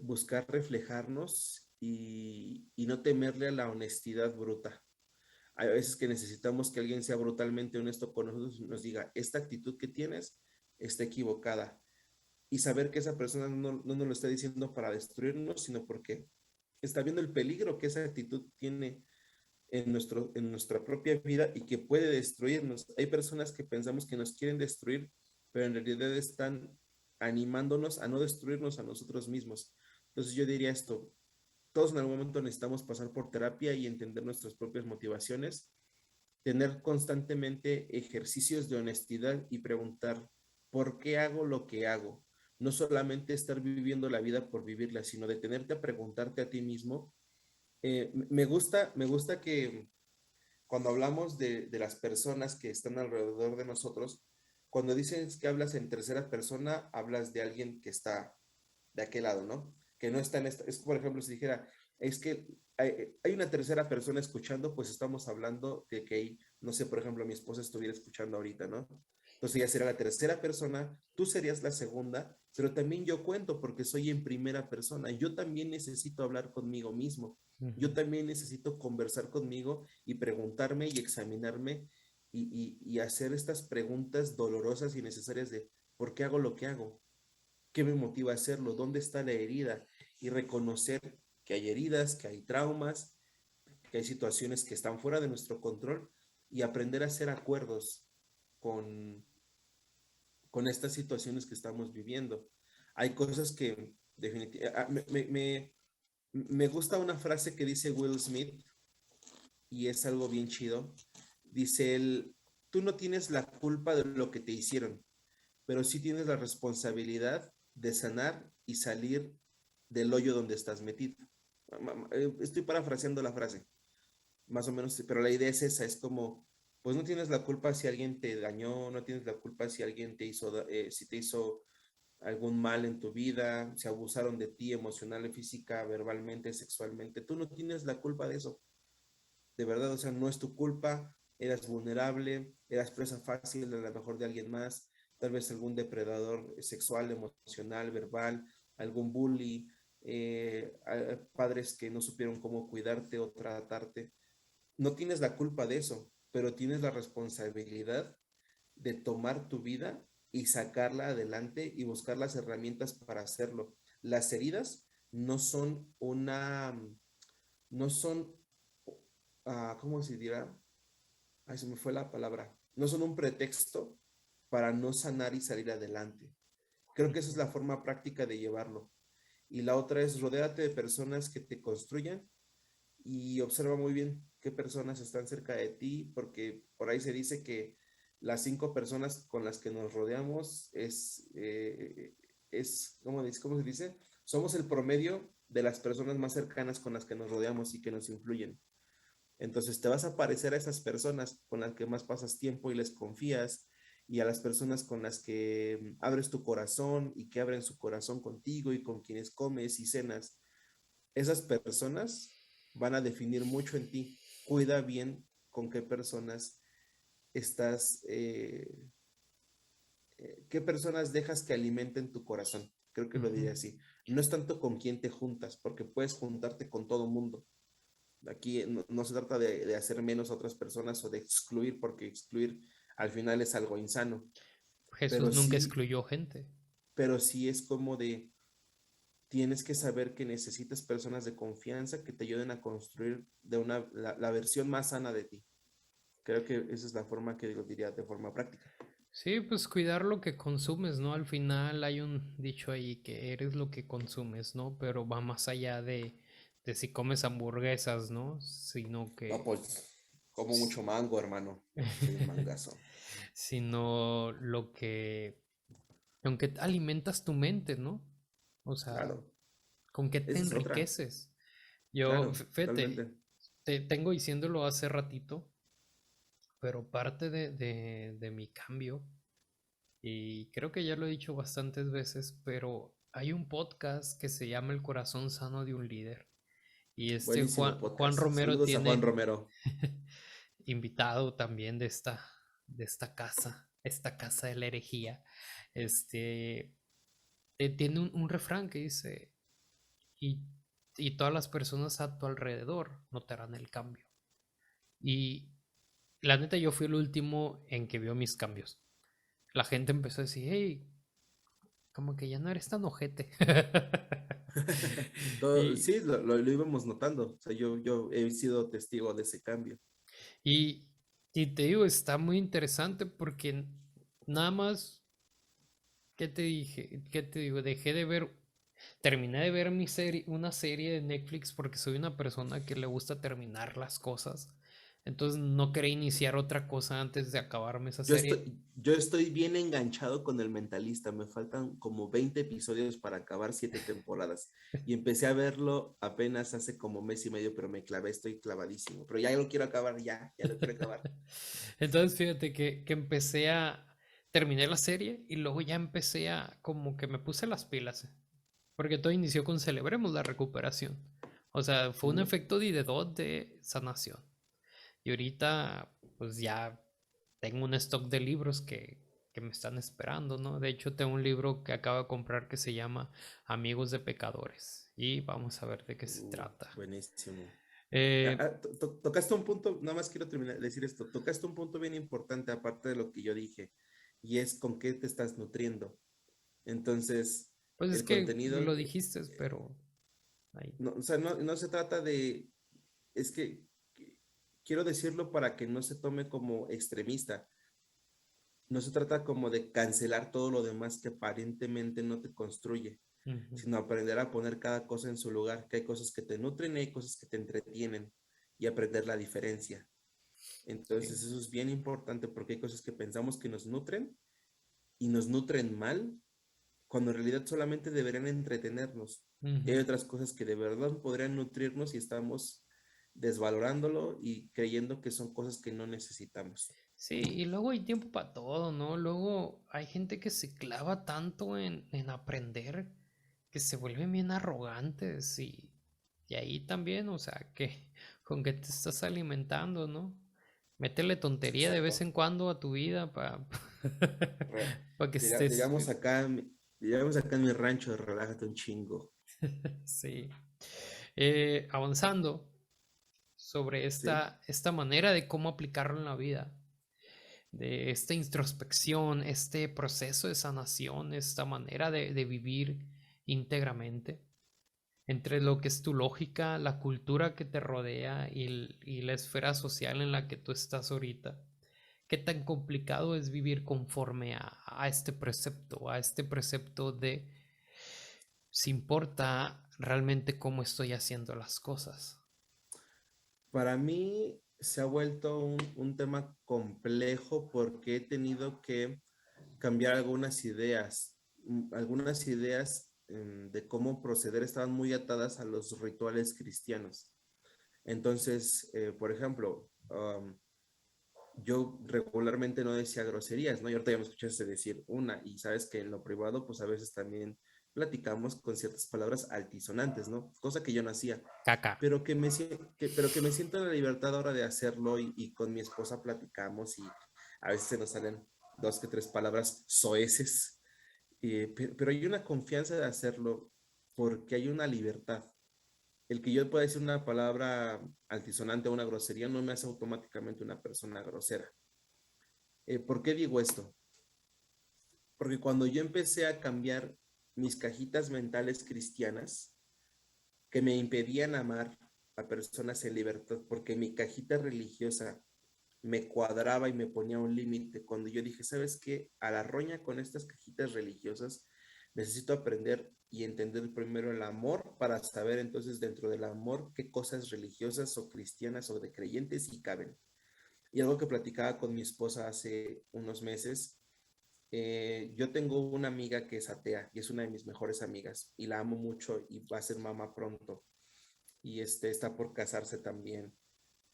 buscar reflejarnos y no temerle a la honestidad bruta. Hay veces que necesitamos que alguien sea brutalmente honesto con nosotros y nos diga, esta actitud que tienes está equivocada. Y saber que esa persona no nos lo está diciendo para destruirnos, sino porque está viendo el peligro que esa actitud tiene en nuestra propia vida y que puede destruirnos. Hay personas que pensamos que nos quieren destruir, pero en realidad están animándonos a no destruirnos a nosotros mismos. Entonces yo diría esto, todos en algún momento necesitamos pasar por terapia y entender nuestras propias motivaciones, tener constantemente ejercicios de honestidad y preguntar, ¿por qué hago lo que hago? No solamente estar viviendo la vida por vivirla, sino detenerte a preguntarte a ti mismo. Me gusta que cuando hablamos de las personas que están alrededor de nosotros, cuando dices que hablas en tercera persona, hablas de alguien que está de aquel lado, ¿no? Que no está en esta, es por ejemplo, si dijera, es que hay una tercera persona escuchando, pues estamos hablando de que, no sé, por ejemplo, mi esposa estuviera escuchando ahorita, ¿no? Entonces ella sería la tercera persona, tú serías la segunda, pero también yo cuento porque soy en primera persona. Yo también necesito hablar conmigo mismo. Yo Ujú. también necesito conversar conmigo y preguntarme y examinarme y hacer estas preguntas dolorosas y necesarias de ¿por qué hago lo que hago? ¿Qué me motiva a hacerlo? ¿Dónde está la herida? Y reconocer que hay heridas, que hay traumas, que hay situaciones que están fuera de nuestro control y aprender a hacer acuerdos con, con estas situaciones que estamos viviendo. Hay cosas que definitivamente... Me gusta una frase que dice Will Smith y es algo bien chido. Dice él, tú no tienes la culpa de lo que te hicieron, pero sí tienes la responsabilidad de sanar y salir del hoyo donde estás metido. Estoy parafraseando la frase, más o menos, pero la idea es esa, es como, pues no tienes la culpa si alguien te dañó, no tienes la culpa si alguien te hizo, si te hizo algún mal en tu vida, si abusaron de ti emocional, física, verbalmente, sexualmente, tú no tienes la culpa de eso, de verdad, o sea, no es tu culpa, eras vulnerable, eras presa fácil a lo mejor de alguien más, tal vez algún depredador sexual, emocional, verbal, algún bully, padres que no supieron cómo cuidarte o tratarte. No tienes la culpa de eso, pero tienes la responsabilidad de tomar tu vida y sacarla adelante y buscar las herramientas para hacerlo. Las heridas no son no son, ¿cómo se dirá? Ay, se me fue la palabra. No son un pretexto para no sanar y salir adelante. Creo que esa es la forma práctica de llevarlo. Y la otra es rodéate de personas que te construyan y observa muy bien qué personas están cerca de ti, porque por ahí se dice que las 5 personas con las que nos rodeamos ¿cómo se dice? Somos el promedio de las personas más cercanas con las que nos rodeamos y que nos influyen. Entonces te vas a parecer a esas personas con las que más pasas tiempo y les confías y a las personas con las que abres tu corazón y que abren su corazón contigo y con quienes comes y cenas. Esas personas van a definir mucho en ti. Cuida bien con qué personas estás, qué personas dejas que alimenten tu corazón. Creo que lo Ujú. diría así. No es tanto con quién te juntas, porque puedes juntarte con todo mundo. Aquí no se trata de hacer menos a otras personas o de excluir, porque excluir al final es algo insano. Jesús Pero nunca sí, excluyó gente. pero sí es como de, tienes que saber que necesitas personas de confianza que te ayuden a construir la versión más sana de ti. Creo que esa es la forma que lo diría de forma práctica. Sí, pues cuidar lo que consumes, ¿no? Al final hay un dicho ahí que eres lo que consumes, ¿no? Pero va más allá de si comes hamburguesas, ¿no? Sino No, que... pues como mucho mango, hermano. Soy un mangazo. sino lo que... Aunque alimentas tu mente, ¿no? O sea, Claro, con qué te esa es otra. enriqueces. Yo, Claro, fíjate, totalmente. te tengo diciéndolo hace ratito, pero parte de mi cambio, y creo que ya lo he dicho bastantes veces, pero hay un podcast que se llama El corazón sano de un líder. Y Buenísimo Juan podcast. Romero Saludos a Juan tiene Romero. invitado también de esta casa de la herejía. Tiene un refrán que dice, y, y todas las personas a tu alrededor notarán el cambio. Y la neta, yo fui el último en que vio mis cambios. La gente empezó a decir, hey, como que ya no eres tan ojete. y, Sí, lo íbamos notando. O sea, yo he sido testigo de ese cambio. y, y te digo, está muy interesante porque nada más, ¿qué te dije? ¿Qué te digo? Terminé de ver una serie de Netflix porque soy una persona que le gusta terminar las cosas. Entonces no quería iniciar otra cosa antes de acabarme esa serie. Yo estoy bien enganchado con El Mentalista. Me faltan como 20 episodios para acabar 7 temporadas. Y empecé a verlo apenas hace como mes y medio, pero me clavé, estoy clavadísimo. Pero ya lo quiero acabar, ya lo quiero acabar. Entonces fíjate que terminé la serie y luego ya empecé como que me puse las pilas. Porque todo inició con Celebremos la Recuperación. O sea, fue un Ujú. efecto de sanación. Y ahorita, pues ya tengo un stock de libros que me están esperando, ¿no? De hecho, tengo un libro que acabo de comprar que se llama Amigos de Pecadores. Y vamos a ver de qué se trata. Buenísimo. Eh, Tocaste un punto, nada más quiero terminar de decir esto, tocaste un punto bien importante aparte de lo que yo dije, y es con qué te estás nutriendo. Entonces, pues es el que contenido, lo dijiste, pero ahí. no, o sea, no se trata de, es que quiero decirlo para que no se tome como extremista. No se trata como de cancelar todo lo demás que aparentemente no te construye, Ujú. sino aprender a poner cada cosa en su lugar, que hay cosas que te nutren y hay cosas que te entretienen y aprender la diferencia. Sí. Entonces eso es bien importante porque hay cosas que pensamos que nos nutren y nos nutren mal, cuando en realidad solamente deberían entretenernos. Y hay Ujú. otras cosas que de verdad podrían nutrirnos y estamos desvalorándolo y creyendo que son cosas que no necesitamos. Sí, y luego hay tiempo para todo, ¿no? Luego hay gente que se clava tanto en aprender que se vuelven bien arrogantes y ahí también, o sea, que con qué te estás alimentando, ¿no? Métele tontería de vez Exacto. en cuando a tu vida para Re- que estés, digamos acá, digamos acá en mi rancho, relájate un chingo. sí. Avanzando sobre ¿Sí? esta manera de cómo aplicarlo en la vida. De esta introspección, este proceso de sanación, esta manera de vivir íntegramente entre lo que es tu lógica, la cultura que te rodea y la esfera social en la que tú estás ahorita. ¿Qué tan complicado es vivir conforme a este precepto de si importa realmente cómo estoy haciendo las cosas? Para mí se ha vuelto un tema complejo porque he tenido que cambiar algunas ideas de cómo proceder estaban muy atadas a los rituales cristianos. Entonces, por ejemplo, yo regularmente no decía groserías, ¿no? Y ahorita ya me escuchaste decir una, y sabes que en lo privado, pues a veces también platicamos con ciertas palabras altisonantes, ¿no? Cosa que yo no hacía, Caca. pero que me siento en la libertad ahora de hacerlo y con mi esposa platicamos y a veces se nos salen dos que tres palabras soeces, pero hay una confianza de hacerlo porque hay una libertad. El que yo pueda decir una palabra altisonante o una grosería no me hace automáticamente una persona grosera. ¿Por qué digo esto? Porque cuando yo empecé a cambiar mis cajitas mentales cristianas que me impedían amar a personas en libertad, porque mi cajita religiosa me cuadraba y me ponía un límite, cuando yo dije, ¿sabes qué? A la roña con estas cajitas religiosas, necesito aprender y entender primero el amor para saber entonces dentro del amor qué cosas religiosas o cristianas o de creyentes sí caben. Y algo que platicaba con mi esposa hace unos meses, yo tengo una amiga que es atea y es una de mis mejores amigas y la amo mucho y va a ser mamá pronto y está por casarse también.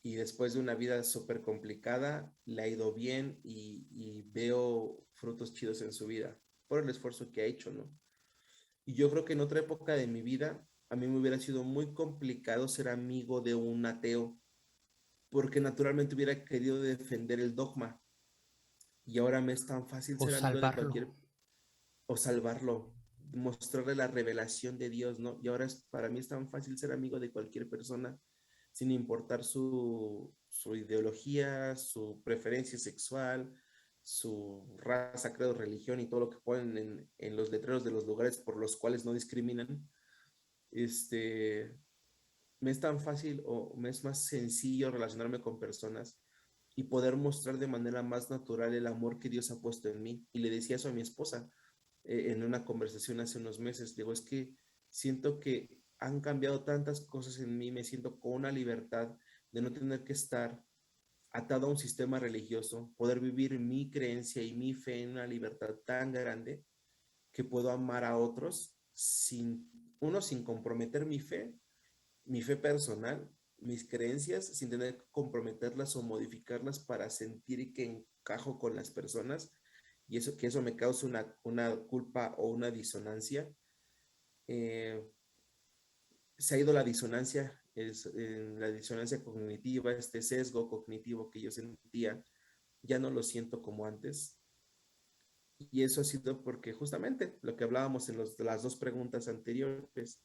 Y después de una vida súper complicada, le ha ido bien y veo frutos chidos en su vida por el esfuerzo que ha hecho, ¿no? Y yo creo que en otra época de mi vida a mí me hubiera sido muy complicado ser amigo de un ateo, porque naturalmente hubiera querido defender el dogma. Y ahora me es tan fácil O ser amigo de salvarlo. cualquier, o salvarlo, mostrarle la revelación de Dios, ¿no? Y ahora para mí es tan fácil ser amigo de cualquier persona, sin importar su ideología, su preferencia sexual, su raza, credo, religión y todo lo que ponen en los letreros de los lugares por los cuales no discriminan. Este, me es tan fácil o me es más sencillo relacionarme con personas y poder mostrar de manera más natural el amor que Dios ha puesto en mí. Y le decía eso a mi esposa en una conversación hace unos meses. Digo, es que siento que han cambiado tantas cosas en mí, me siento con una libertad de no tener que estar atado a un sistema religioso, poder vivir mi creencia y mi fe en una libertad tan grande que puedo amar a otros sin comprometer mi fe personal, mis creencias, sin tener que comprometerlas o modificarlas para sentir que encajo con las personas y eso, que eso me cause una culpa o una disonancia. Eh, Se ha ido la disonancia cognitiva, este sesgo cognitivo que yo sentía, ya no lo siento como antes. Y eso ha sido porque justamente lo que hablábamos en las dos preguntas anteriores,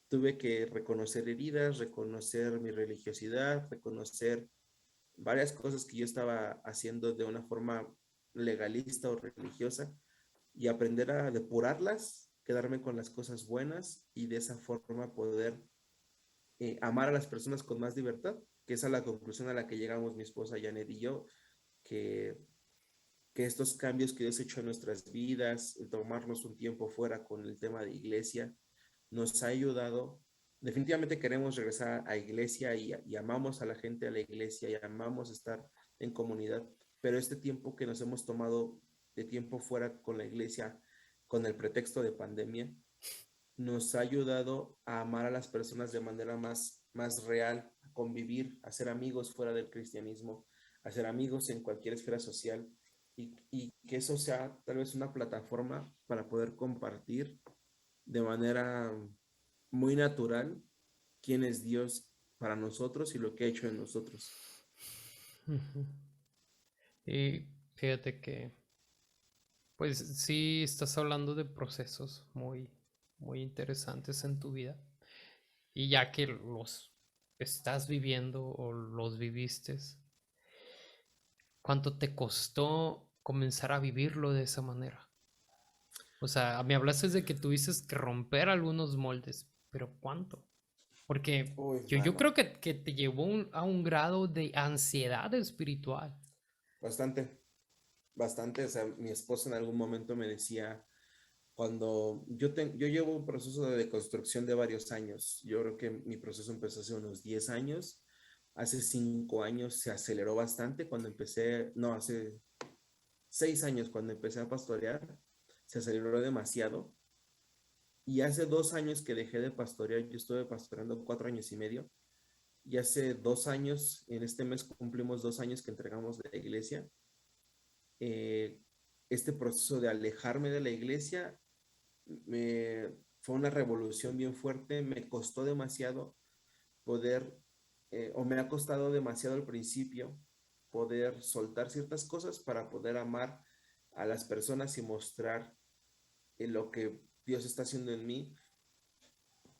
tuve que reconocer heridas, reconocer mi religiosidad, reconocer varias cosas que yo estaba haciendo de una forma legalista o religiosa y aprender a depurarlas, quedarme con las cosas buenas y de esa forma poder amar a las personas con más libertad, que es a la conclusión a la que llegamos mi esposa Janet y yo, que, que estos cambios que Dios ha hecho en nuestras vidas, el tomarnos un tiempo fuera con el tema de iglesia, nos ha ayudado. Definitivamente queremos regresar a iglesia y amamos a la gente a la iglesia y amamos estar en comunidad, pero este tiempo que nos hemos tomado de tiempo fuera con la iglesia, con el pretexto de pandemia, nos ha ayudado a amar a las personas de manera más real, a convivir, a ser amigos fuera del cristianismo, a ser amigos en cualquier esfera social y que eso sea tal vez una plataforma para poder compartir de manera muy natural quién es Dios para nosotros y lo que ha hecho en nosotros. Ujú. Y fíjate que, pues sí, estás hablando de procesos muy, muy interesantes en tu vida. Y ya que los estás viviendo o los viviste, ¿cuánto te costó comenzar a vivirlo de esa manera? O sea, me hablaste de que tuviste que romper algunos moldes, pero ¿cuánto? Porque Uy, yo mano, creo que te llevó a un grado de ansiedad espiritual. bastante, bastante. O sea, mi esposa en algún momento me decía, cuando yo llevo un proceso de deconstrucción de varios años, yo creo que mi proceso empezó hace unos 10 años, hace 5 años se aceleró bastante cuando empecé, no, hace 6 años cuando empecé a pastorear, se aceleró demasiado. Y hace 2 años que dejé de pastorear, yo estuve pastoreando 4 años y medio, y hace 2 años, en este mes cumplimos 2 años que entregamos de la iglesia. Eh, este proceso de alejarme de la iglesia fue una revolución bien fuerte, me costó demasiado poder, o me ha costado demasiado al principio, poder soltar ciertas cosas para poder amar a las personas y mostrar lo que Dios está haciendo en mí,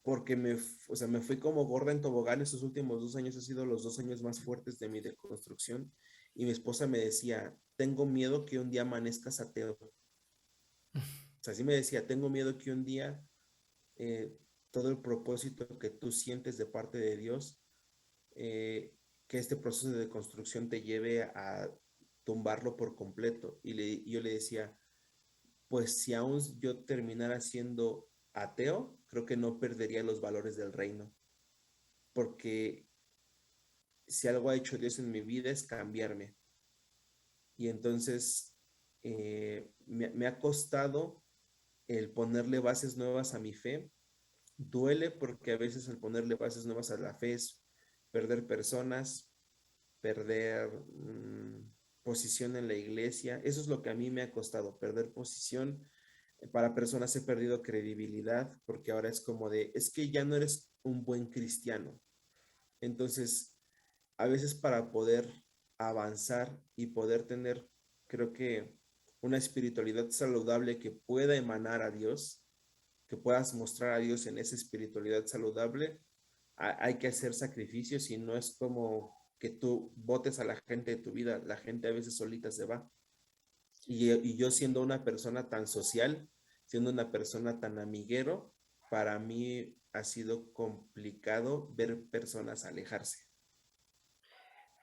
porque o sea, me fui como gorda en tobogán. Estos últimos 2 años han sido los 2 años más fuertes de mi deconstrucción, y mi esposa me decía, tengo miedo que un día amanezcas ateo. O sea, sí me decía, tengo miedo que un día eh, todo el propósito que tú sientes de parte de Dios, que este proceso de construcción te lleve a tumbarlo por completo. Y yo le decía, pues si aún yo terminara siendo ateo, creo que no perdería los valores del reino, porque si algo ha hecho Dios en mi vida es cambiarme. Y entonces me ha costado el ponerle bases nuevas a mi fe. Duele porque a veces al ponerle bases nuevas a la fe es perder personas, perder posición en la iglesia. Eso es lo que a mí me ha costado, perder posición, Para personas he perdido credibilidad porque ahora es como de, es que ya no eres un buen cristiano. Entonces, a veces para poder avanzar y poder tener, creo que una espiritualidad saludable que pueda emanar a Dios, que puedas mostrar a Dios en esa espiritualidad saludable, hay que hacer sacrificios y no es como que tú votes a la gente de tu vida, la gente a veces solita se va. Y yo siendo una persona tan social, siendo una persona tan amiguero, para mí ha sido complicado ver personas alejarse,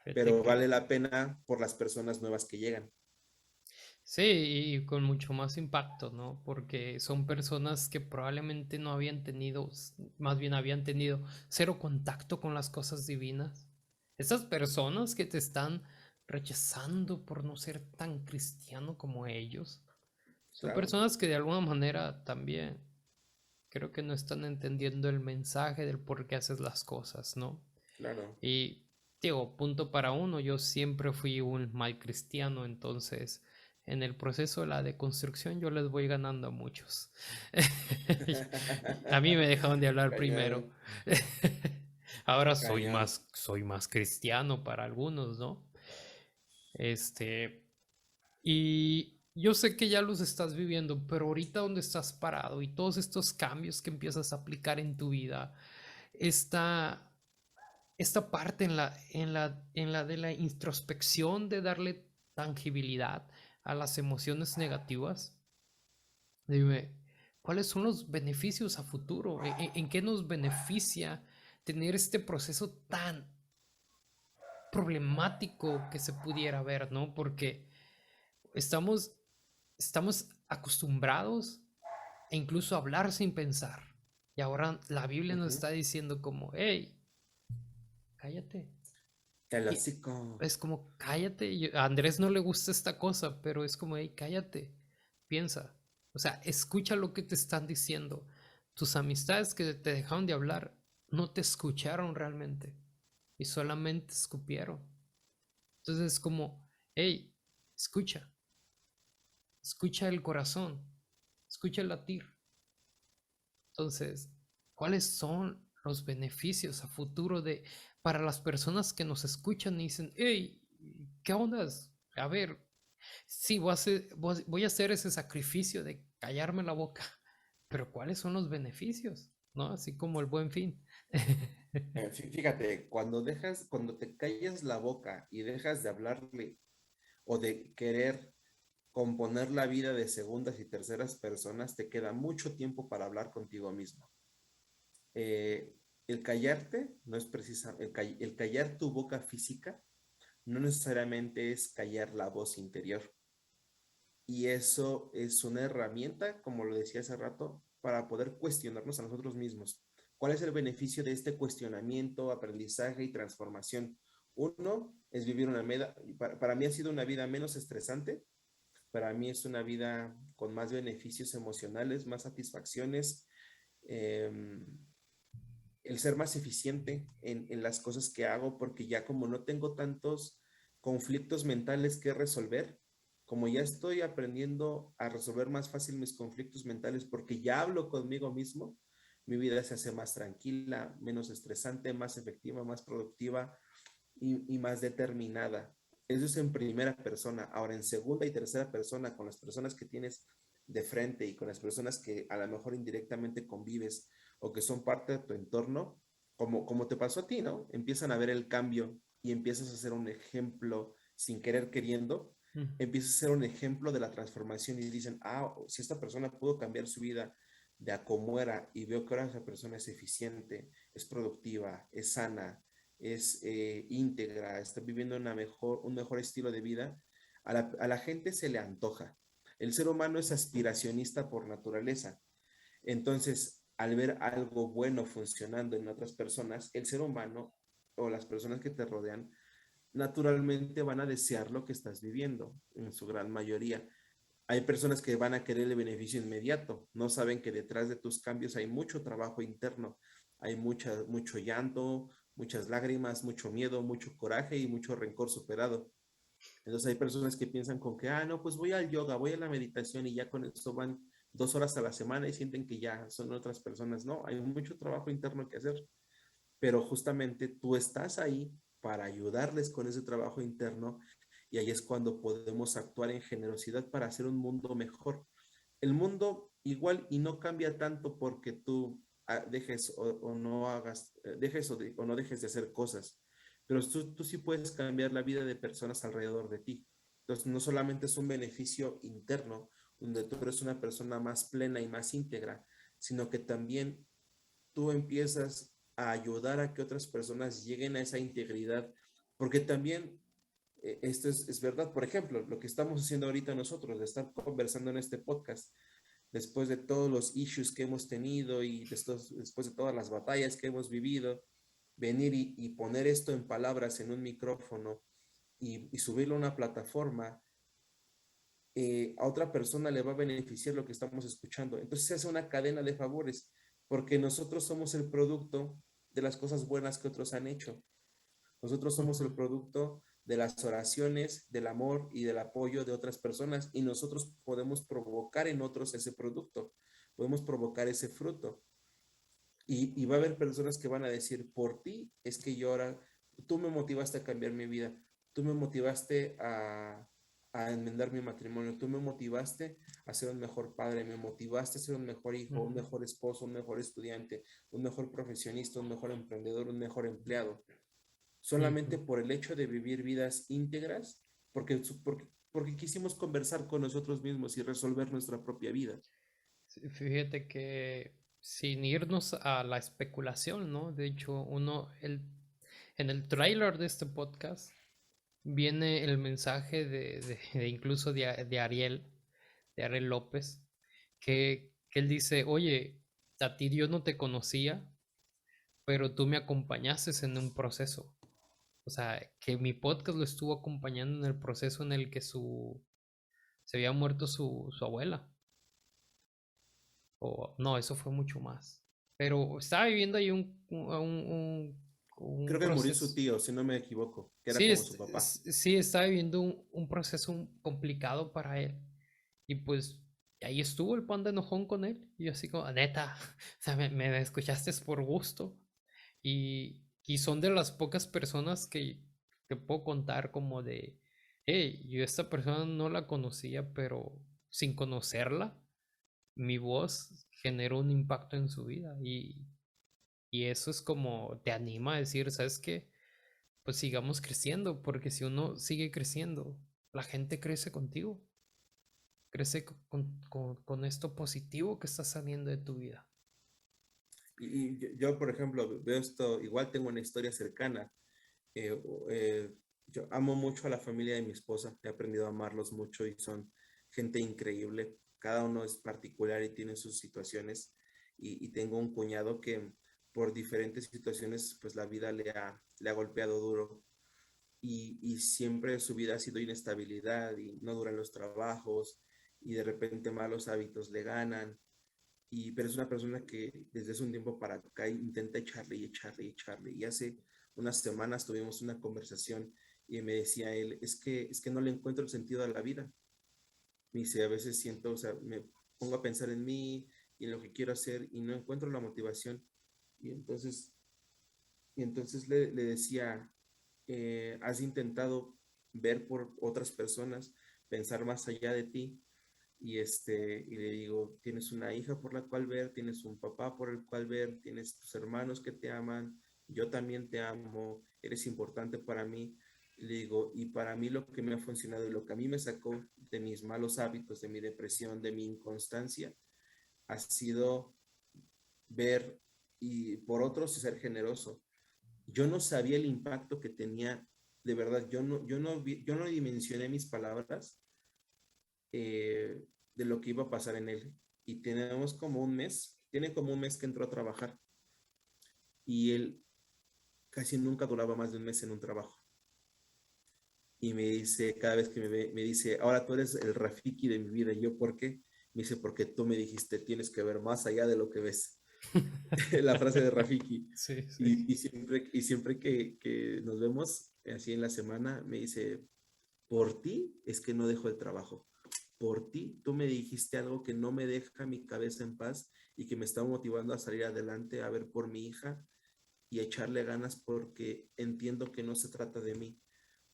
Fíjate pero que vale la pena por las personas nuevas que llegan. sí, y con mucho más impacto, ¿no? Porque son personas que probablemente no habían tenido, más bien habían tenido cero contacto con las cosas divinas. Esas personas que te están rechazando por no ser tan cristiano como ellos, son Claro, personas que de alguna manera también creo que no están entendiendo el mensaje del por qué haces las cosas, ¿no? claro. Y digo, punto para uno, yo siempre fui un mal cristiano, entonces en el proceso de la deconstrucción yo les voy ganando a muchos. A mí me dejaron de hablar primero. Cañón, Ahora cañón. soy más cristiano para algunos, ¿no? Este, y yo sé que ya los estás viviendo, pero ahorita donde estás parado y todos estos cambios que empiezas a aplicar en tu vida, esta, esta parte en la de la introspección, de darle tangibilidad a las emociones negativas, dime, ¿cuáles son los beneficios a futuro? ¿En qué nos beneficia tener este proceso tan problemático que se pudiera ver, ¿no? Porque estamos, estamos acostumbrados e incluso a hablar sin pensar. Y ahora la Biblia nos Ujú. está diciendo como, hey, cállate. El Y hocico. es como, cállate. A Andrés no le gusta esta cosa, pero es como, hey, cállate. Piensa. O sea, escucha lo que te están diciendo. Tus amistades que te dejaron de hablar no te escucharon realmente y solamente escupieron. Entonces es como, hey, escucha. Escucha el corazón. Escucha el latir. Entonces, ¿cuáles son los beneficios a futuro de para las personas que nos escuchan y dicen, hey, ¿qué ondas? A ver, sí, voy a hacer ese sacrificio de callarme la boca, pero ¿cuáles son los beneficios? ¿No? Así como el buen fin. Fíjate, cuando te callas la boca y dejas de hablarle o de querer componer la vida de segundas y terceras personas, te queda mucho tiempo para hablar contigo mismo. El callarte no es precisa, el callar tu boca física no necesariamente es callar la voz interior. Y eso es una herramienta, como lo decía hace rato, para poder cuestionarnos a nosotros mismos. ¿Cuál es el beneficio de este cuestionamiento, aprendizaje y transformación? Uno es vivir una vida, para mí ha sido una vida menos estresante, para mí es una vida con más beneficios emocionales, más satisfacciones, eh, el ser más eficiente en las cosas que hago, porque ya como no tengo tantos conflictos mentales que resolver, como ya estoy aprendiendo a resolver más fácil mis conflictos mentales porque ya hablo conmigo mismo, mi vida se hace más tranquila, menos estresante, más efectiva, más productiva y más determinada. Eso es en primera persona. Ahora, en segunda y tercera persona, con las personas que tienes de frente y con las personas que a lo mejor indirectamente convives o que son parte de tu entorno, como te pasó a ti, ¿no? Empiezan a ver el cambio y empiezas a ser un ejemplo sin querer queriendo, empiezas a ser un ejemplo de la transformación y dicen, ah, si esta persona pudo cambiar su vida de a cómo era y veo que ahora esa persona es eficiente, es productiva, es sana, es íntegra, está viviendo un mejor estilo de vida, a la gente se le antoja. El ser humano es aspiracionista por naturaleza. Entonces, al ver algo bueno funcionando en otras personas, el ser humano o las personas que te rodean naturalmente van a desear lo que estás viviendo en su gran mayoría. Hay personas que van a querer el beneficio inmediato, no saben que detrás de tus cambios hay mucho trabajo interno, hay mucho llanto, muchas lágrimas, mucho miedo, mucho coraje y mucho rencor superado. Entonces hay personas que piensan con que, ah, no, pues voy al yoga, voy a la meditación y ya con eso van 2 horas a la semana y sienten que ya son otras personas. No, hay mucho trabajo interno que hacer, pero justamente tú estás ahí para ayudarles con ese trabajo interno y ahí es cuando podemos actuar en generosidad para hacer un mundo mejor. El mundo igual y no cambia tanto porque tú dejes o no hagas, dejes o no dejes de hacer cosas, pero tú sí puedes cambiar la vida de personas alrededor de ti. Entonces, no solamente es un beneficio interno, donde tú eres una persona más plena y más íntegra, sino que también tú empiezas a ayudar a que otras personas lleguen a esa integridad, porque también esto es verdad. Por ejemplo, lo que estamos haciendo ahorita nosotros, de estar conversando en este podcast, después de todos los issues que hemos tenido y después de todas las batallas que hemos vivido, venir y poner esto en palabras en un micrófono y subirlo a una plataforma, a otra persona le va a beneficiar lo que estamos escuchando. Entonces se hace una cadena de favores, porque nosotros somos el producto de las cosas buenas que otros han hecho. Nosotros somos el producto de las oraciones, del amor y del apoyo de otras personas y nosotros podemos provocar en otros ese producto, podemos provocar ese fruto. Y va a haber personas que van a decir, por ti es que yo ahora, tú me motivaste a cambiar mi vida, tú me motivaste a enmendar mi matrimonio, tú me motivaste a ser un mejor padre, me motivaste a ser un mejor hijo, un mejor esposo, un mejor estudiante, un mejor profesionista, un mejor emprendedor, un mejor empleado. Solamente por el hecho de vivir vidas íntegras, porque quisimos conversar con nosotros mismos y resolver nuestra propia vida. Fíjate que sin irnos a la especulación, ¿no? De hecho, en el tráiler de este podcast viene el mensaje de incluso de Ariel López, que él dice, oye, a ti Dios no te conocía, pero tú me acompañaste en un proceso. O sea, que mi podcast lo estuvo acompañando en el proceso en el que se había muerto su abuela. O no, eso fue mucho más. Pero estaba viviendo ahí un Creo que murió su proceso. tío, si no me equivoco, que era Sí, como su papá. sí, estaba viviendo un proceso complicado para él. Y pues ahí estuvo el panda enojón con él. Y yo así como, neta, o sea, me escuchaste por gusto. Y son de las pocas personas que puedo contar como de, hey, yo esta persona no la conocía, pero sin conocerla mi voz generó un impacto en su vida y eso es como te anima a decir, ¿sabes qué? Pues sigamos creciendo, porque si uno sigue creciendo, la gente crece contigo, crece con esto positivo que está saliendo de tu vida. Y yo, por ejemplo, veo esto, igual tengo una historia cercana. Eh, eh, yo amo mucho a la familia de mi esposa, he aprendido a amarlos mucho y son gente increíble. Cada uno es particular y tiene sus situaciones. Y tengo un cuñado que por diferentes situaciones, pues la vida le ha golpeado duro. Y siempre su vida ha sido inestabilidad y no duran los trabajos y de repente malos hábitos le ganan pero es una persona que desde hace un tiempo para acá intenta echarle y echarle y echarle. Y hace unas semanas tuvimos una conversación y me decía él, es que no le encuentro el sentido a la vida. Me dice, a veces siento, o sea, me pongo a pensar en mí y en lo que quiero hacer y no encuentro la motivación. Y entonces, le decía, has intentado ver por otras personas, pensar más allá de ti y le digo, tienes una hija por la cual ver, tienes un papá por el cual ver, tienes tus hermanos que te aman, yo también te amo, eres importante para mí. Le digo, y para mí lo que me ha funcionado y lo que a mí me sacó de mis malos hábitos, de mi depresión, de mi inconstancia, ha sido ver y por otros ser generoso. Yo no sabía el impacto que tenía, de verdad, yo no dimensioné mis palabras de lo que iba a pasar en él. Y tiene como un mes que entró a trabajar y él casi nunca duraba más de un mes en un trabajo. Y me dice, cada vez que me ve, me dice, ahora tú eres el Rafiki de mi vida. Y yo, ¿por qué? Me dice, porque tú me dijiste, tienes que ver más allá de lo que ves. La frase de Rafiki. Sí, sí. Y siempre que nos vemos así en la semana, me dice, por ti es que no dejo el trabajo. por ti. Tú me dijiste algo que no me deja mi cabeza en paz y que me está motivando a salir adelante, a ver por mi hija y a echarle ganas porque entiendo que no se trata de mí.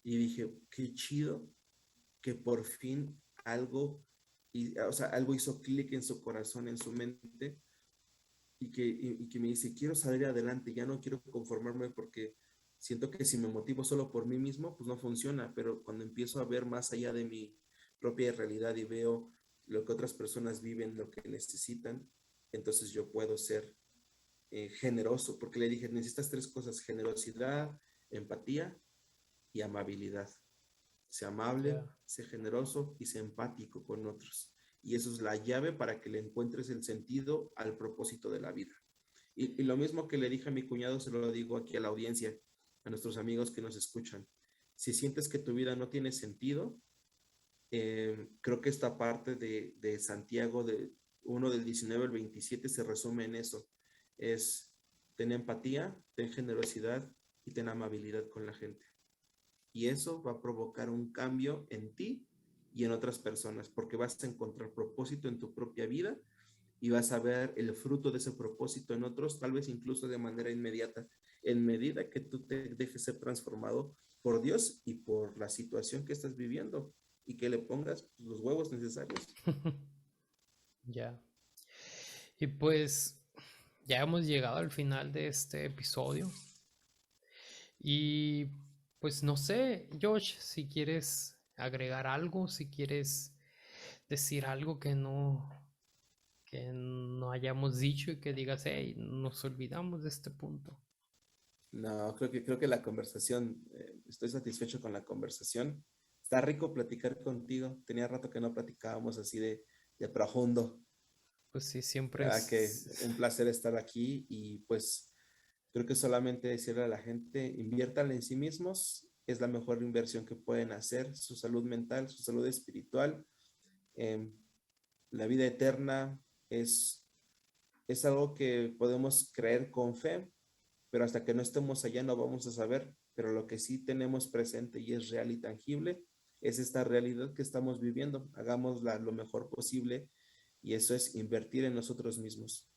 Y dije, qué chido que por fin o sea, algo hizo clic en su corazón, en su mente, y que me dice, quiero salir adelante, ya no quiero conformarme porque siento que si me motivo solo por mí mismo, pues no funciona, pero cuando empiezo a ver más allá de mi propia realidad y veo lo que otras personas viven, lo que necesitan, entonces yo puedo ser generoso, porque le dije, necesitas 3 cosas: generosidad, empatía y amabilidad. Sé amable, Ya. sé generoso y sé empático con otros. Y eso es la llave para que le encuentres el sentido al propósito de la vida. Y lo mismo que le dije a mi cuñado, se lo digo aquí a la audiencia, a nuestros amigos que nos escuchan. Si sientes que tu vida no tiene sentido, creo que esta parte de Santiago, de 1 del 19 al 27, se resume en eso. Es ten empatía, ten generosidad y ten amabilidad con la gente. Y eso va a provocar un cambio en ti y en otras personas, porque vas a encontrar propósito en tu propia vida y vas a ver el fruto de ese propósito en otros, tal vez incluso de manera inmediata, en medida que tú te dejes ser transformado por Dios y por la situación que estás viviendo y que le pongas los huevos necesarios. Ya. Y pues ya hemos llegado al final de este episodio. Y pues no sé, Josh, si quieres agregar algo, si quieres decir algo que no hayamos dicho y que digas, hey, nos olvidamos de este punto. No, creo que la conversación, estoy satisfecho con la conversación. Está rico platicar contigo. Tenía rato que no platicábamos así de profundo. Pues sí, siempre Ah, que es... un placer estar aquí y pues creo que solamente decirle a la gente, inviértanle en sí mismos, es la mejor inversión que pueden hacer, su salud mental, su salud espiritual. Eh, la vida eterna es algo que podemos creer con fe, pero hasta que no estemos allá no vamos a saber, pero lo que sí tenemos presente y es real y tangible es esta realidad que estamos viviendo. Hagámosla lo mejor posible y eso es invertir en nosotros mismos.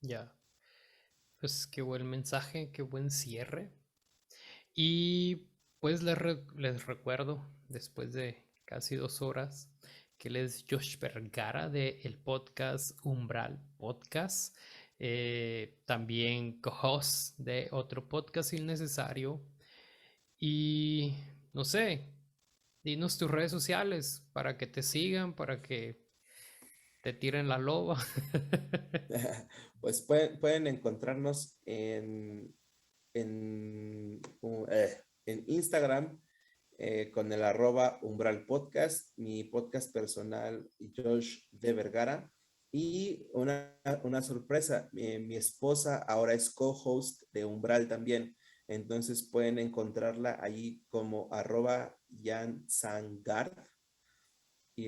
Ya, pues qué buen mensaje, qué buen cierre. Y pues les recuerdo, después de casi 2 horas, que él es Josh Vergara de el podcast Umbral Podcast, también co-host de otro podcast innecesario. Y no sé, dinos tus redes sociales para que te sigan, para que te tiren la loba. Pues pueden encontrarnos en Instagram con el @Umbral Podcast, mi podcast personal, Josh de Vergara. Y una sorpresa, mi esposa ahora es co-host de Umbral también. Entonces pueden encontrarla allí como @JanSangard y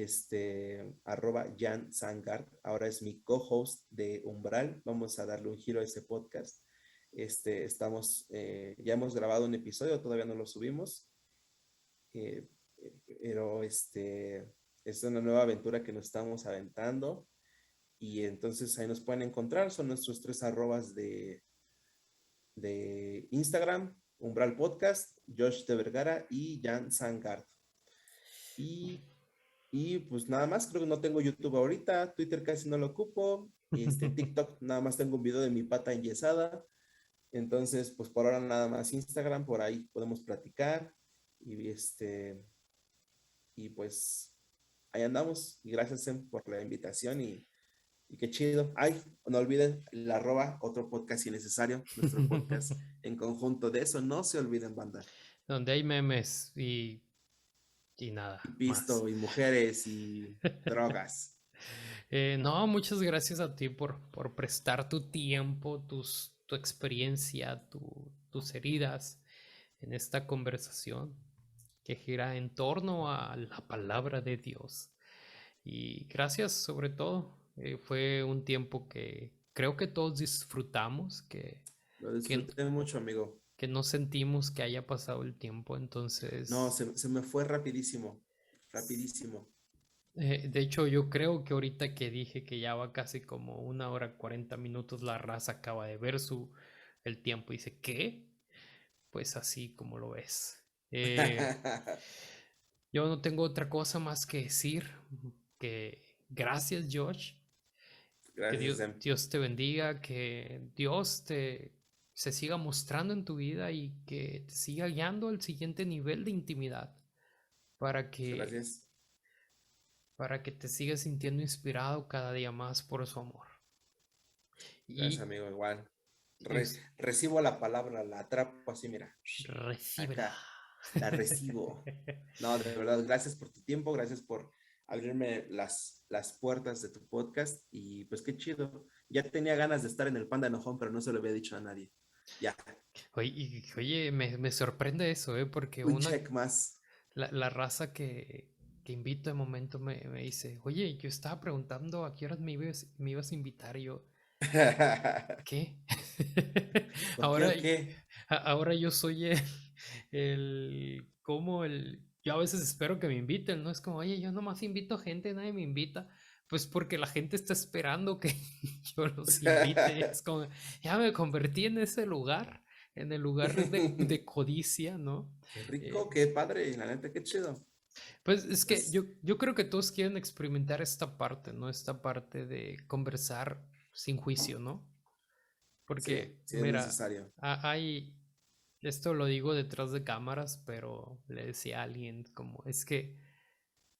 @Jan Sangard. Ahora es mi co-host de Umbral. Vamos a darle un giro a ese podcast. Ya hemos grabado un episodio, todavía no lo subimos, eh, pero es una nueva aventura que nos estamos aventando y entonces ahí nos pueden encontrar. Son nuestros 3 arrobas de Instagram: Umbral Podcast, Josh de Vergara y Jan Sangard. Y pues nada más, creo que no tengo YouTube ahorita, Twitter casi no lo ocupo, TikTok nada más tengo un video de mi pata enyesada, entonces pues por ahora nada más Instagram, por ahí podemos platicar y y pues ahí andamos y gracias Em, por la invitación y qué chido. Ay, no olviden el @otro podcast innecesario, nuestro podcast en conjunto, de eso no se olviden, banda. Donde hay memes y nada Y más. pisto y mujeres y drogas. No, muchas gracias a ti por prestar tu tiempo, tu experiencia, tus heridas en esta conversación que gira en torno a la palabra de Dios. Y gracias sobre todo. Fue un tiempo que creo que todos disfrutamos, Lo que, disfruté mucho, amigo. que no sentimos que haya pasado el tiempo. No, Entonces, se me fue rapidísimo, rapidísimo. De hecho, yo creo que ahorita que dije que ya va casi como 1 hora 40 minutos, la raza acaba de ver el tiempo y dice, ¿qué? Pues así como lo ves. Eh, yo no tengo otra cosa más que decir que gracias, Josh. Que Gracias, Sam. Dios te bendiga, que Dios se siga mostrando en tu vida y que te siga guiando al siguiente nivel de intimidad para Muchas que, gracias. para que te sigas sintiendo inspirado cada día más por su amor. Gracias, Y, amigo. Igual. y us- Recibo la palabra, la atrapo así, mira. recíbela. Acá. La recibo. No, de verdad, gracias por tu tiempo, gracias por abrirme las puertas de tu podcast y pues qué chido. Ya tenía ganas de estar en el Panda Enojón, pero no se lo había dicho a nadie. Ya, Oye, me sorprende eso, porque un check más. la raza que invito de momento me dice, oye, yo estaba preguntando a qué horas me ibas a invitar y yo, ¿qué? ¿Por qué Ahora, o qué? ahora yo soy yo a veces espero que me inviten, ¿no? Es como, oye, yo nomás invito gente, nadie me invita. Pues porque la gente está esperando que yo los invite. Es como, ya me convertí en ese lugar, en el lugar de codicia, ¿no? Qué rico, Eh, qué padre, la neta, qué chido. pues es que Pues yo creo que todos quieren experimentar esta parte, ¿no? Esta parte de conversar sin juicio, ¿no? sí, Porque, sí es mira, necesario. esto lo digo detrás de cámaras, pero le decía a alguien como, es que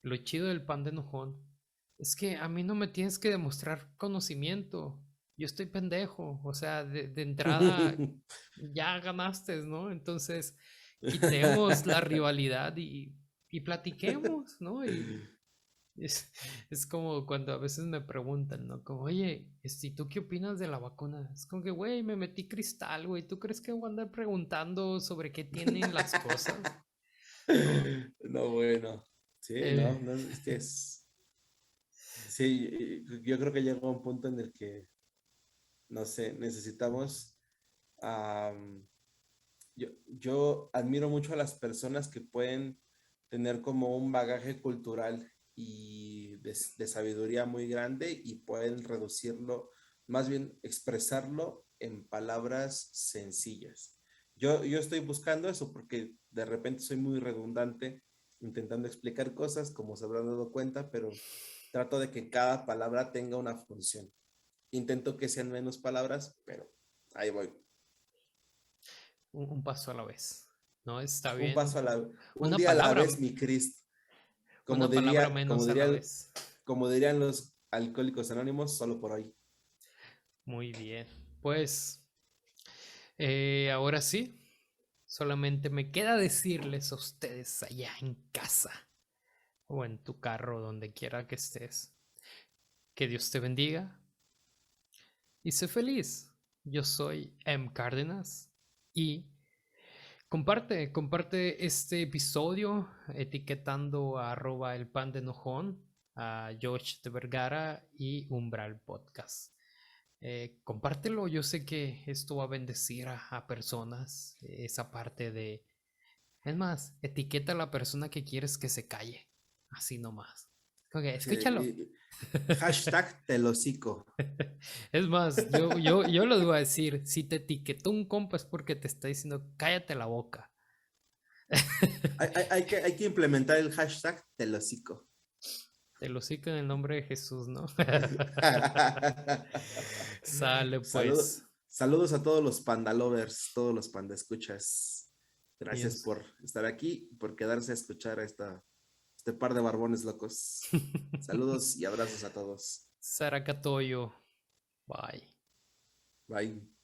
lo chido del pan de enojón es que a mí no me tienes que demostrar conocimiento. Yo estoy pendejo, o sea, de entrada ya ganaste, ¿no? Entonces, quitemos la rivalidad y platiquemos, ¿no? Y es, es como cuando a veces me preguntan, ¿no? Como, oye, ¿y tú qué opinas de la vacuna? Es como que, güey, me metí cristal, güey. ¿Tú crees que voy a andar preguntando sobre qué tienen las cosas? No. No, bueno. Sí, Eh, no, no, es que es. Sí, yo creo que llegó un punto en el que, no sé, necesitamos. am, yo admiro mucho a las personas que pueden tener como un bagaje cultural y de sabiduría muy grande y pueden reducirlo, más bien expresarlo en palabras sencillas. Yo estoy buscando eso porque de repente soy muy redundante intentando explicar cosas, como se habrán dado cuenta, pero trato de que cada palabra tenga una función. Intento que sean menos palabras, pero ahí voy. un paso a la vez, ¿no? Está Un bien. paso a la, un Una día a la palabra, vez, mi Cristo. Como una palabra diría, como menos a la dirían, vez. como dirían los alcohólicos anónimos, solo por hoy. Muy bien. Pues, ahora sí, solamente me queda decirles a ustedes allá en casa o en tu carro, donde quiera que estés, que Dios te bendiga y sé feliz. Yo soy M. Cárdenas y comparte este episodio etiquetando a arroba el pan de enojón, a George de Vergara y Umbral Podcast. Compártelo, yo sé que esto va a bendecir a personas, esa parte de... Es más, etiqueta a la persona que quieres que se calle, así nomás. Ok, Así escúchalo. hashtag telocico. Es más, yo lo voy a decir, si te etiquetó un compa es porque te está diciendo cállate la boca. Hay que implementar el hashtag telocico. Te lo cico en el nombre de Jesús, ¿no? Sale pues. Saludos a todos los pandalovers, todos los pandescuchas. Gracias Cuídense. por estar aquí, por quedarse a escuchar a este par de barbones locos. Saludos y abrazos a todos. Saracatoyo. Bye. Bye.